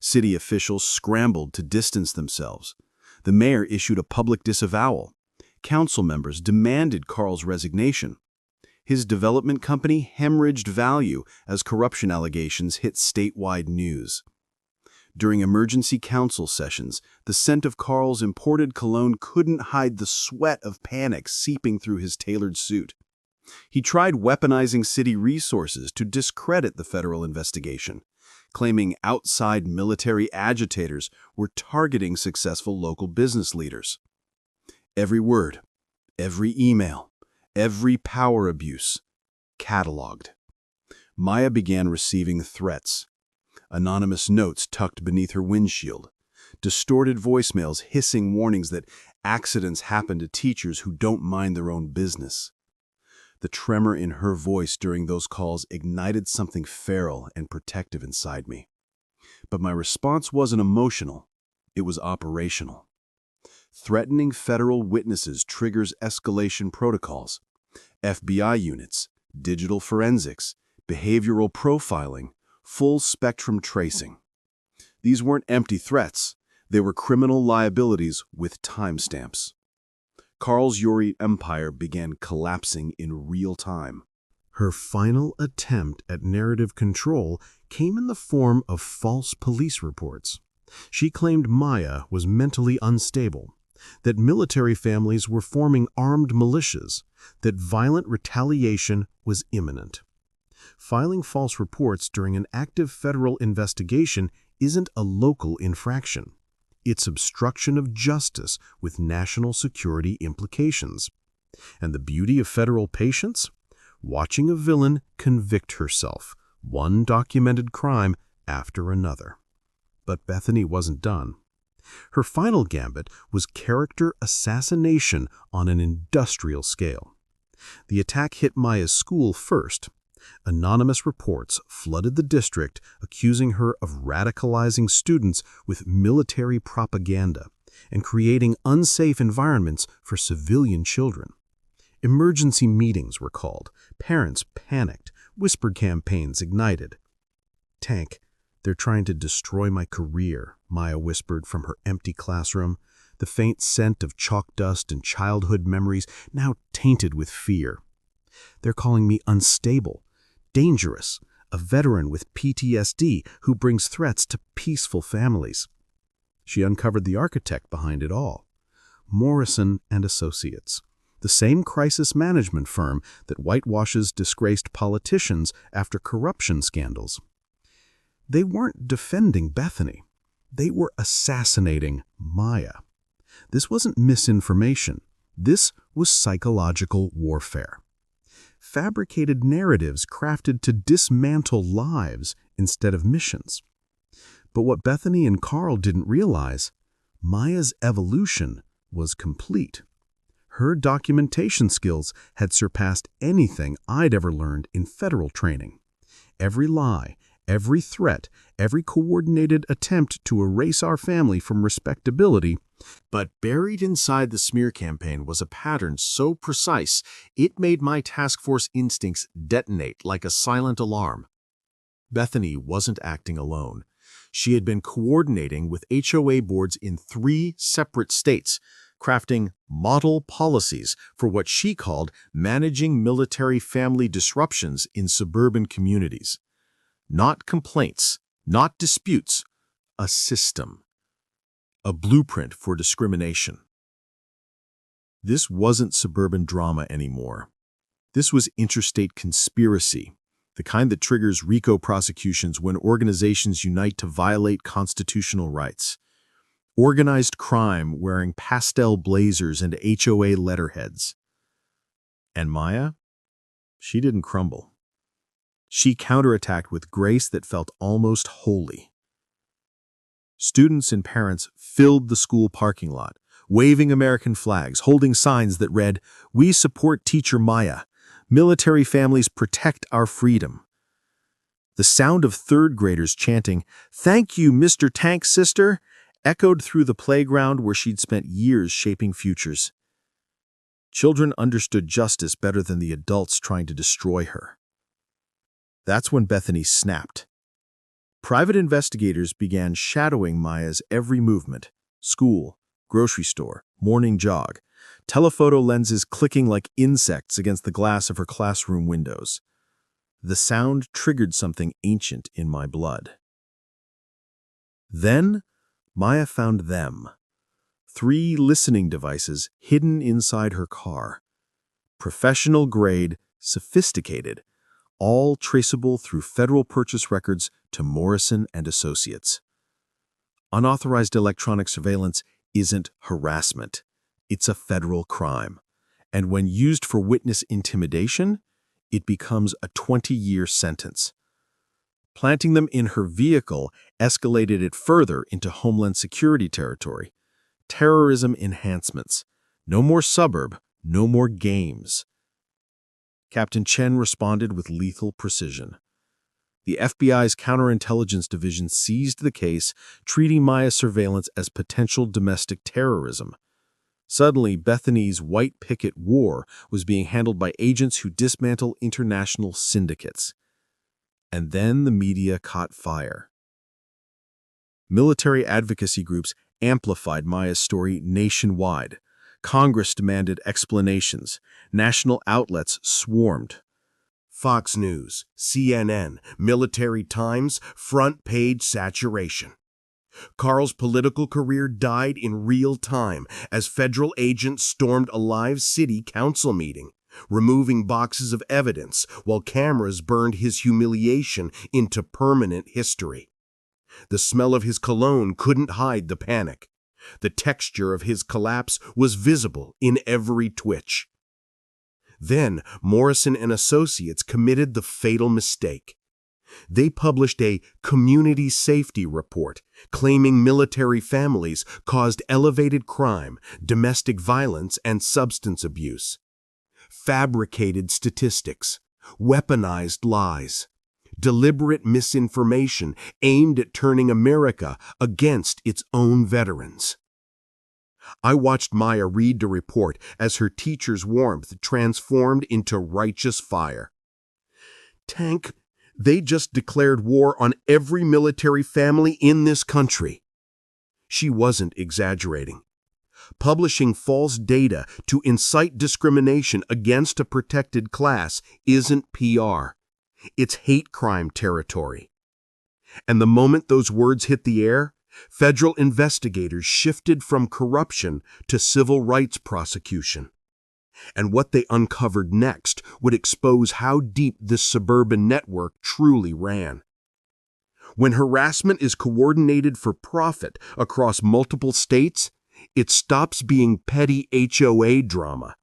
City officials scrambled to distance themselves. The mayor issued a public disavowal. Council members demanded Carl's resignation. His development company hemorrhaged value as corruption allegations hit statewide news. During emergency council sessions, the scent of Carl's imported cologne couldn't hide the sweat of panic seeping through his tailored suit. He tried weaponizing city resources to discredit the federal investigation, claiming outside military agitators were targeting successful local business leaders. Every word, every email, every power abuse, cataloged. Maya began receiving threats. Anonymous notes tucked beneath her windshield, distorted voicemails hissing warnings that accidents happen to teachers who don't mind their own business. The tremor in her voice during those calls ignited something feral and protective inside me. But my response wasn't emotional, it was operational. Threatening federal witnesses triggers escalation protocols, FBI units, digital forensics, behavioral profiling, full-spectrum tracing. These weren't empty threats. They were criminal liabilities with timestamps. Carl's Uri empire began collapsing in real time. Her final attempt at narrative control came in the form of false police reports. She claimed Maya was mentally unstable, that military families were forming armed militias, that violent retaliation was imminent. Filing false reports during an active federal investigation isn't a local infraction. It's obstruction of justice with national security implications. And the beauty of federal patience? Watching a villain convict herself, one documented crime after another. But Bethany wasn't done. Her final gambit was character assassination on an industrial scale. The attack hit Maya's school first. Anonymous reports flooded the district, accusing her of radicalizing students with military propaganda and creating unsafe environments for civilian children. Emergency meetings were called, parents panicked, whispered campaigns ignited. "Tank, they're trying to destroy my career," Maya whispered from her empty classroom, the faint scent of chalk dust and childhood memories now tainted with fear. "They're calling me unstable, dangerous, a veteran with PTSD who brings threats to peaceful families." She uncovered the architect behind it all. Morrison and Associates, the same crisis management firm that whitewashes disgraced politicians after corruption scandals. They weren't defending Bethany. They were assassinating Maya. This wasn't misinformation. This was psychological warfare. Fabricated narratives crafted to dismantle lives instead of missions. But what Bethany and Carl didn't realize, Maya's evolution was complete. Her documentation skills had surpassed anything I'd ever learned in federal training. Every lie, every threat, every coordinated attempt to erase our family from respectability. But buried inside the smear campaign was a pattern so precise, it made my task force instincts detonate like a silent alarm. Bethany wasn't acting alone. She had been coordinating with HOA boards in 3 separate states, crafting model policies for what she called managing military family disruptions in suburban communities. Not complaints, not disputes, a system. A blueprint for discrimination. This wasn't suburban drama anymore. This was interstate conspiracy, the kind that triggers RICO prosecutions when organizations unite to violate constitutional rights. Organized crime wearing pastel blazers and HOA letterheads. And Maya? She didn't crumble. She counterattacked with grace that felt almost holy. Students and parents filled the school parking lot, waving American flags, holding signs that read, "We support Teacher Maya. Military families protect our freedom." The sound of 3rd graders chanting, "Thank you, Mr. Tank Sister," echoed through the playground where she'd spent years shaping futures. Children understood justice better than the adults trying to destroy her. That's when Bethany snapped. Private investigators began shadowing Maya's every movement: school, grocery store, morning jog, telephoto lenses clicking like insects against the glass of her classroom windows. The sound triggered something ancient in my blood. Then, Maya found them. 3 listening devices hidden inside her car. Professional grade, sophisticated, all traceable through federal purchase records to Morrison and Associates. Unauthorized electronic surveillance isn't harassment. It's a federal crime. And when used for witness intimidation, it becomes a 20-year sentence. Planting them in her vehicle escalated it further into Homeland Security territory. Terrorism enhancements. No more suburb, no more games. Captain Chen responded with lethal precision. The FBI's counterintelligence division seized the case, treating Maya's surveillance as potential domestic terrorism. Suddenly, Bethany's white picket war was being handled by agents who dismantle international syndicates. And then the media caught fire. Military advocacy groups amplified Maya's story nationwide. Congress demanded explanations. National outlets swarmed. Fox News, CNN, Military Times, front page saturation. Carl's political career died in real time as federal agents stormed a live city council meeting, removing boxes of evidence while cameras burned his humiliation into permanent history. The smell of his cologne couldn't hide the panic. The texture of his collapse was visible in every twitch. Then Morrison and Associates committed the fatal mistake. They published a community safety report claiming military families caused elevated crime, domestic violence, and substance abuse. Fabricated statistics, weaponized lies, deliberate misinformation aimed at turning America against its own veterans. I watched Maya read the report as her teacher's warmth transformed into righteous fire. Tank, they just declared war on every military family in this country. She wasn't exaggerating. Publishing false data to incite discrimination against a protected class isn't PR. It's hate crime territory. And the moment those words hit the air, federal investigators shifted from corruption to civil rights prosecution. And what they uncovered next would expose how deep this suburban network truly ran. When harassment is coordinated for profit across multiple states, it stops being petty HOA drama.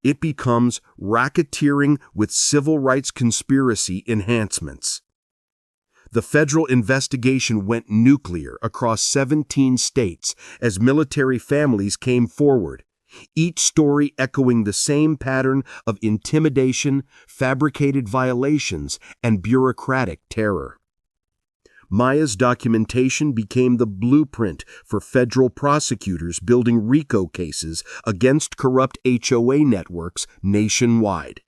It becomes racketeering with civil rights conspiracy enhancements. The federal investigation went nuclear across 17 states as military families came forward, each story echoing the same pattern of intimidation, fabricated violations, and bureaucratic terror. Maya's documentation became the blueprint for federal prosecutors building RICO cases against corrupt HOA networks nationwide.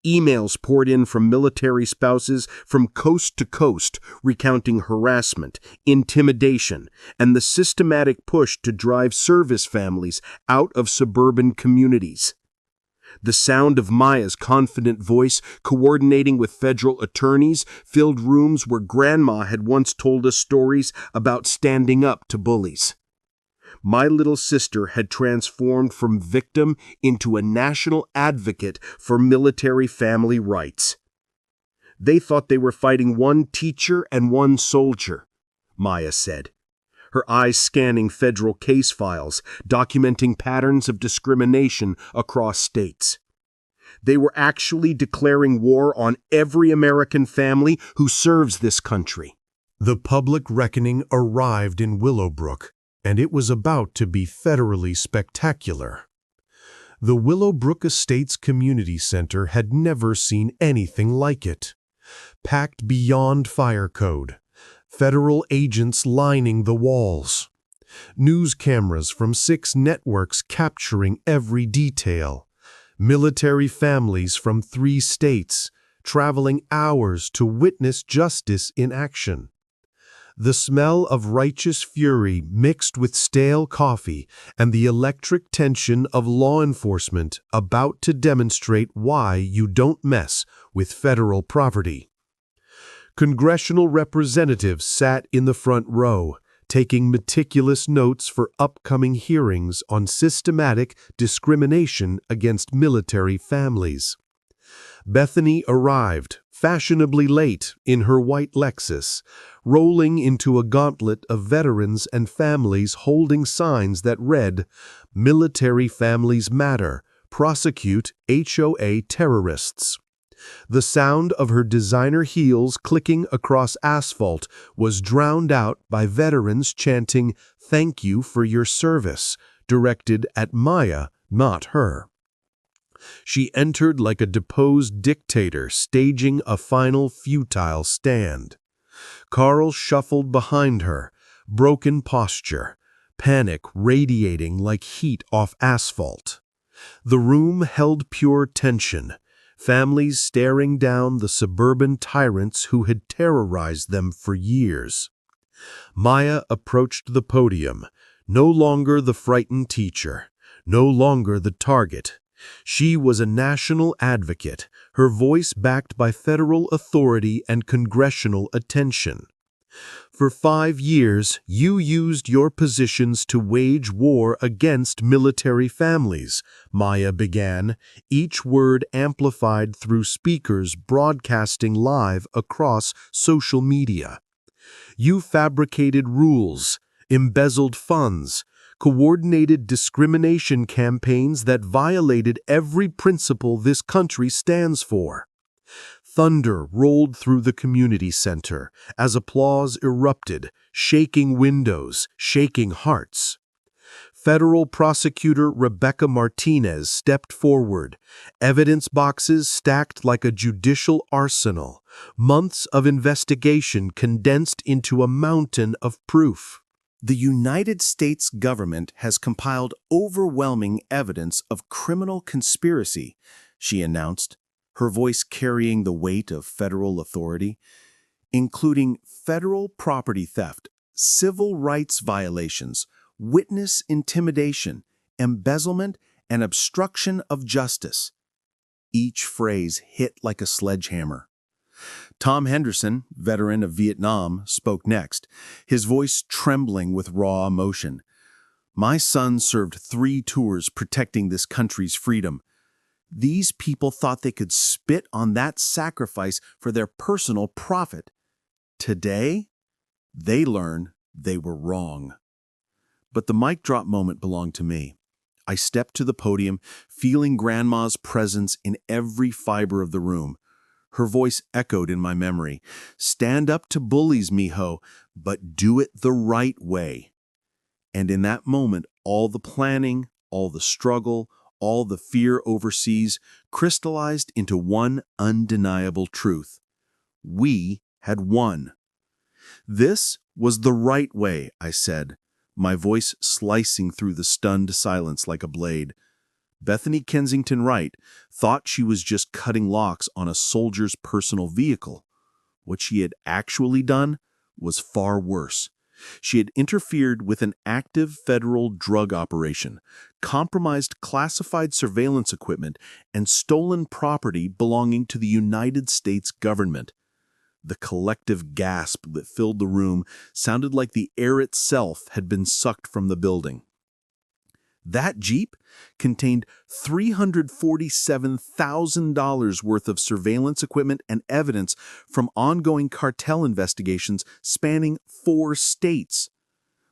Emails poured in from military spouses from coast to coast recounting harassment, intimidation, and the systematic push to drive service families out of suburban communities. The sound of Maya's confident voice coordinating with federal attorneys filled rooms where Grandma had once told us stories about standing up to bullies. My little sister had transformed from victim into a national advocate for military family rights. They thought they were fighting one teacher and one soldier, Maya said, her eyes scanning federal case files, documenting patterns of discrimination across states. They were actually declaring war on every American family who serves this country. The public reckoning arrived in Willowbrook, and it was about to be federally spectacular. The Willowbrook Estates Community Center had never seen anything like it. Packed beyond fire code, federal agents lining the walls, news cameras from 6 networks capturing every detail, military families from 3 states traveling hours to witness justice in action. The smell of righteous fury mixed with stale coffee and the electric tension of law enforcement about to demonstrate why you don't mess with federal property. Congressional representatives sat in the front row, taking meticulous notes for upcoming hearings on systematic discrimination against military families. Bethany arrived, fashionably late, in her white Lexus, rolling into a gauntlet of veterans and families holding signs that read, "Military Families Matter, Prosecute HOA Terrorists." The sound of her designer heels clicking across asphalt was drowned out by veterans chanting, "Thank you for your service," directed at Maya, not her. She entered like a deposed dictator staging a final futile stand. Carl shuffled behind her, broken posture, panic radiating like heat off asphalt. The room held pure tension, families staring down the suburban tyrants who had terrorized them for years. Maya approached the podium, no longer the frightened teacher, no longer the target. She was a national advocate, her voice backed by federal authority and congressional attention. For 5 years, you used your positions to wage war against military families, Maya began, each word amplified through speakers broadcasting live across social media. You fabricated rules, embezzled funds, coordinated discrimination campaigns that violated every principle this country stands for. Thunder rolled through the community center as applause erupted, shaking windows, shaking hearts. Federal prosecutor Rebecca Martinez stepped forward, evidence boxes stacked like a judicial arsenal, months of investigation condensed into a mountain of proof. The United States government has compiled overwhelming evidence of criminal conspiracy, she announced, her voice carrying the weight of federal authority, including federal property theft, civil rights violations, witness intimidation, embezzlement, and obstruction of justice. Each phrase hit like a sledgehammer. Tom Henderson, veteran of Vietnam, spoke next, his voice trembling with raw emotion. "My son served 3 tours protecting this country's freedom. These people thought they could spit on that sacrifice for their personal profit. Today, they learn they were wrong." But the mic drop moment belonged to me. I stepped to the podium, feeling Grandma's presence in every fiber of the room. Her voice echoed in my memory. "Stand up to bullies, mijo, but do it the right way." And in that moment, all the planning, all the struggle, all the fear overseas crystallized into one undeniable truth. We had won. "This was the right way," I said, my voice slicing through the stunned silence like a blade. Bethany Kensington Wright thought she was just cutting locks on a soldier's personal vehicle. What she had actually done was far worse. She had interfered with an active federal drug operation, compromised classified surveillance equipment, and stolen property belonging to the United States government. The collective gasp that filled the room sounded like the air itself had been sucked from the building. That Jeep contained $347,000 worth of surveillance equipment and evidence from ongoing cartel investigations spanning 4 states.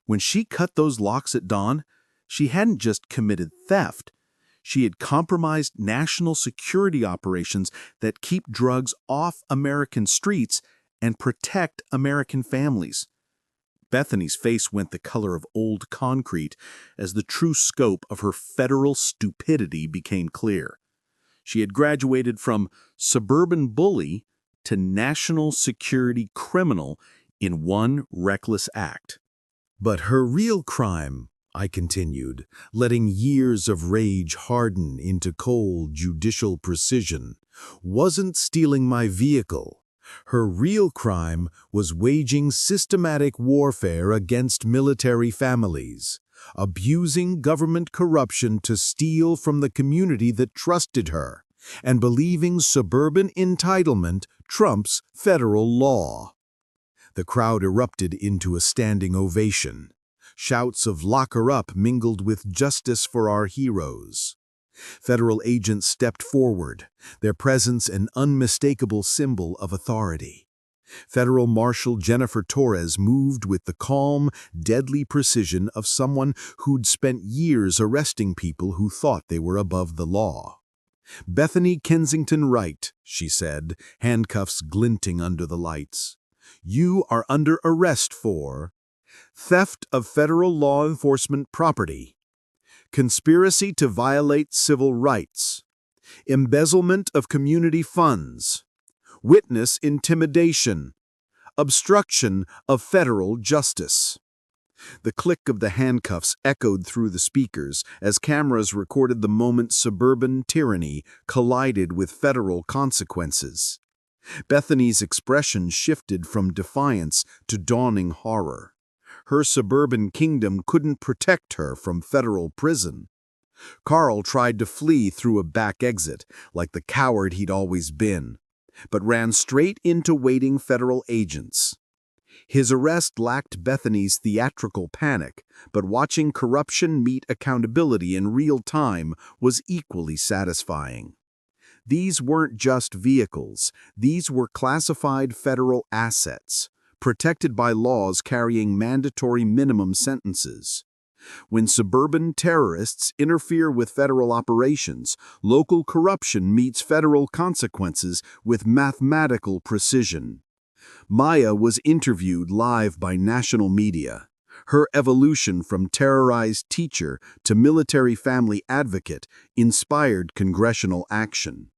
When she cut those locks at dawn, she hadn't just committed theft. She had compromised national security operations that keep drugs off American streets and protect American families. Bethany's face went the color of old concrete as the true scope of her federal stupidity became clear. She had graduated from suburban bully to national security criminal in one reckless act. But her real crime, I continued, letting years of rage harden into cold judicial precision, wasn't stealing my vehicle. Her real crime was waging systematic warfare against military families, abusing government corruption to steal from the community that trusted her, and believing suburban entitlement trumps federal law. The crowd erupted into a standing ovation. Shouts of "Lock her up" mingled with "Justice for our heroes." Federal agents stepped forward, their presence an unmistakable symbol of authority. Federal Marshal Jennifer Torres moved with the calm, deadly precision of someone who'd spent years arresting people who thought they were above the law. "Bethany Kensington Wright," she said, handcuffs glinting under the lights. "You are under arrest for theft of federal law enforcement property, conspiracy to violate civil rights, embezzlement of community funds, witness intimidation, obstruction of federal justice." The click of the handcuffs echoed through the speakers as cameras recorded the moment suburban tyranny collided with federal consequences. Bethany's expression shifted from defiance to dawning horror. Her suburban kingdom couldn't protect her from federal prison. Carl tried to flee through a back exit, like the coward he'd always been, but ran straight into waiting federal agents. His arrest lacked Bethany's theatrical panic, but watching corruption meet accountability in real time was equally satisfying. These weren't just vehicles, these were classified federal assets, protected by laws carrying mandatory minimum sentences. When suburban terrorists interfere with federal operations, local corruption meets federal consequences with mathematical precision. Maya was interviewed live by national media. Her evolution from terrorized teacher to military family advocate inspired congressional action.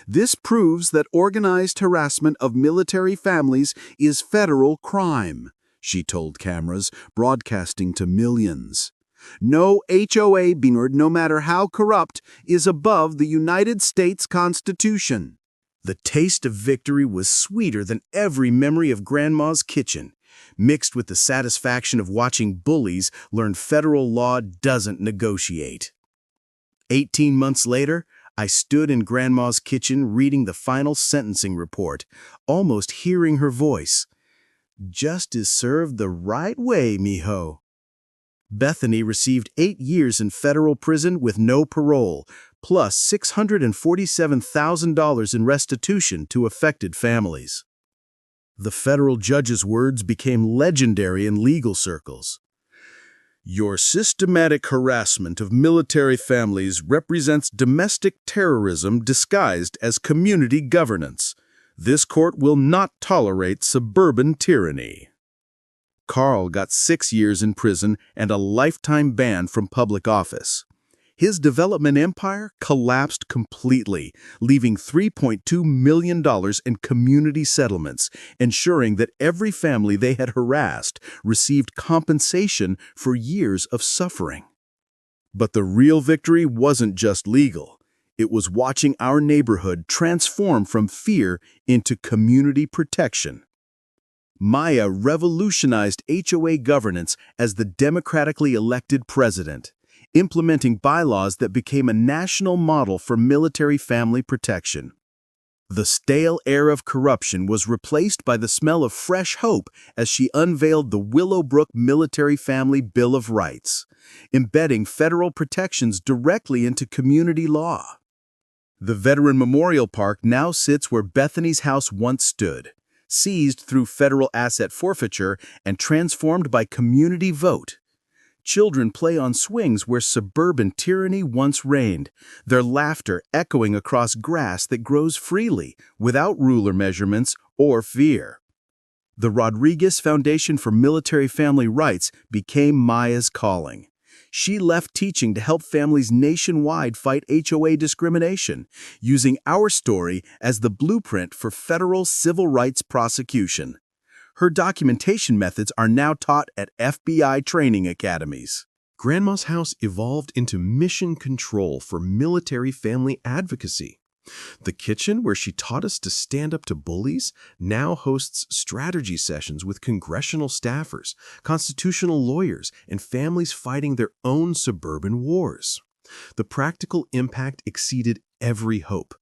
"This proves that organized harassment of military families is federal crime," she told cameras, broadcasting to millions. "No HOA board, no matter how corrupt, is above the United States Constitution." The taste of victory was sweeter than every memory of Grandma's kitchen, mixed with the satisfaction of watching bullies learn federal law doesn't negotiate. 18 months later, I stood in Grandma's kitchen reading the final sentencing report, almost hearing her voice. "Justice served the right way, mijo." Bethany received 8 years in federal prison with no parole, plus $647,000 in restitution to affected families. The federal judge's words became legendary in legal circles. Your systematic harassment of military families represents domestic terrorism disguised as community governance. This court will not tolerate suburban tyranny. Carl got 6 years in prison and a lifetime ban from public office. His development empire collapsed completely, leaving $3.2 million in community settlements, ensuring that every family they had harassed received compensation for years of suffering. But the real victory wasn't just legal. It was watching our neighborhood transform from fear into community protection. Maya revolutionized HOA governance as the democratically elected president, implementing bylaws that became a national model for military family protection. The stale air of corruption was replaced by the smell of fresh hope as she unveiled the Willowbrook Military Family Bill of Rights, embedding federal protections directly into community law. The Veteran Memorial Park now sits where Bethany's house once stood, seized through federal asset forfeiture and transformed by community vote. Children play on swings where suburban tyranny once reigned, their laughter echoing across grass that grows freely, without ruler measurements or fear. The Rodriguez Foundation for Military Family Rights became Maya's calling. She left teaching to help families nationwide fight HOA discrimination, using our story as the blueprint for federal civil rights prosecution. Her documentation methods are now taught at FBI training academies. Grandma's house evolved into mission control for military family advocacy. The kitchen, where she taught us to stand up to bullies, now hosts strategy sessions with congressional staffers, constitutional lawyers, and families fighting their own suburban wars. The practical impact exceeded every hope.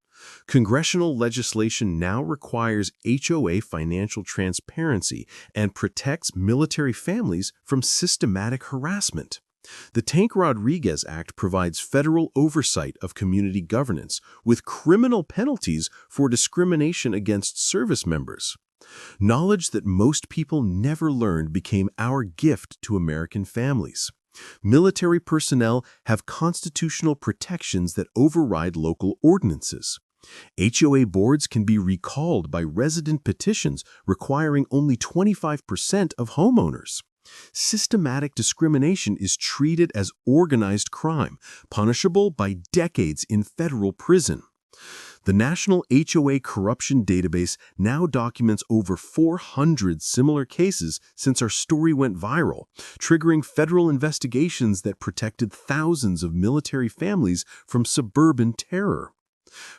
Congressional legislation now requires HOA financial transparency and protects military families from systematic harassment. The Tank Rodriguez Act provides federal oversight of community governance with criminal penalties for discrimination against service members. Knowledge that most people never learned became our gift to American families. Military personnel have constitutional protections that override local ordinances. HOA boards can be recalled by resident petitions requiring only 25% of homeowners. Systematic discrimination is treated as organized crime, punishable by decades in federal prison. The National HOA Corruption Database now documents over 400 similar cases since our story went viral, triggering federal investigations that protected thousands of military families from suburban terror.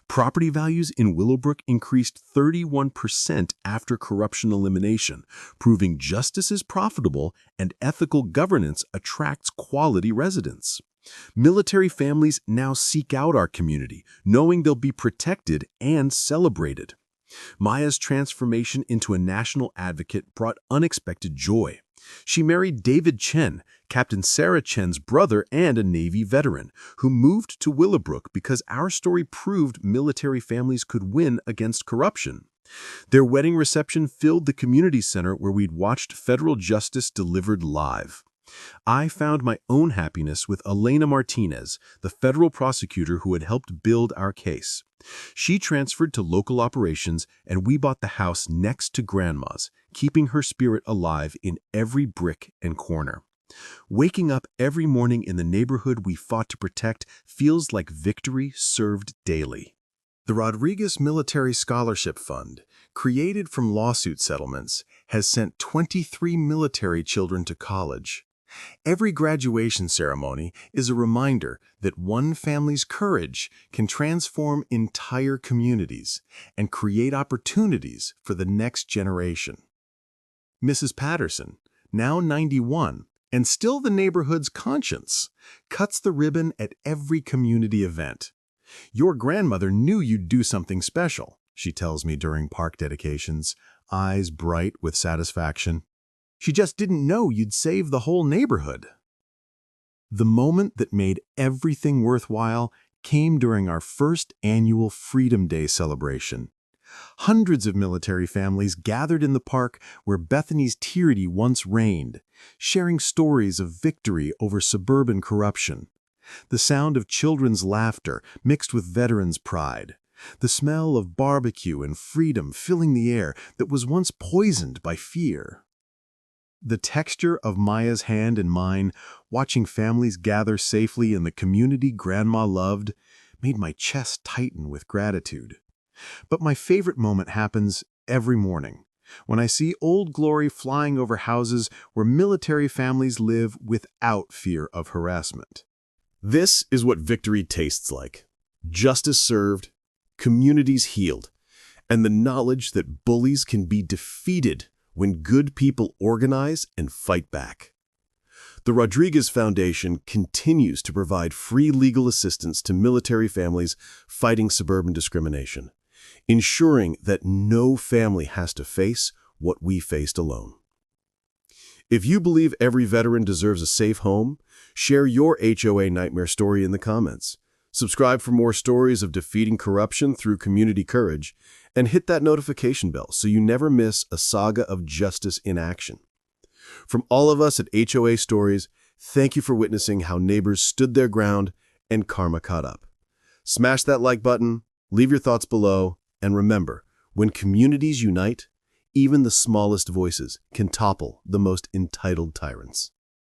Property values in Willowbrook increased 31% after corruption elimination, proving justice is profitable and ethical governance attracts quality residents. Military families now seek out our community, knowing they'll be protected and celebrated. Maya's transformation into a national advocate brought unexpected joy. She married David Chen, Captain Sarah Chen's brother and a Navy veteran, who moved to Willowbrook because our story proved military families could win against corruption. Their wedding reception filled the community center where we'd watched federal justice delivered live. I found my own happiness with Elena Martinez, the federal prosecutor who had helped build our case. She transferred to local operations, and we bought the house next to Grandma's, keeping her spirit alive in every brick and corner. Waking up every morning in the neighborhood we fought to protect feels like victory served daily. The Rodriguez Military Scholarship Fund, created from lawsuit settlements, has sent 23 military children to college. Every graduation ceremony is a reminder that one family's courage can transform entire communities and create opportunities for the next generation. Mrs. Patterson, now 91 and still the neighborhood's conscience, cuts the ribbon at every community event. "Your grandmother knew you'd do something special," she tells me during park dedications, eyes bright with satisfaction. "She just didn't know you'd save the whole neighborhood." The moment that made everything worthwhile came during our first annual Freedom Day celebration. Hundreds of military families gathered in the park where Bethany's tyranny once reigned, sharing stories of victory over suburban corruption. The sound of children's laughter mixed with veterans' pride. The smell of barbecue and freedom filling the air that was once poisoned by fear. The texture of Maya's hand in mine, watching families gather safely in the community Grandma loved, made my chest tighten with gratitude. But my favorite moment happens every morning, when I see Old Glory flying over houses where military families live without fear of harassment. This is what victory tastes like. Justice served, communities healed, and the knowledge that bullies can be defeated when good people organize and fight back. The Rodriguez Foundation continues to provide free legal assistance to military families fighting suburban discrimination, ensuring that no family has to face what we faced alone. If you believe every veteran deserves a safe home, share your HOA nightmare story in the comments. Subscribe for more stories of defeating corruption through community courage, and hit that notification bell so you never miss a saga of justice in action. From all of us at HOA Stories, thank you for witnessing how neighbors stood their ground and karma caught up. Smash that like button, leave your thoughts below, and remember, when communities unite, even the smallest voices can topple the most entitled tyrants.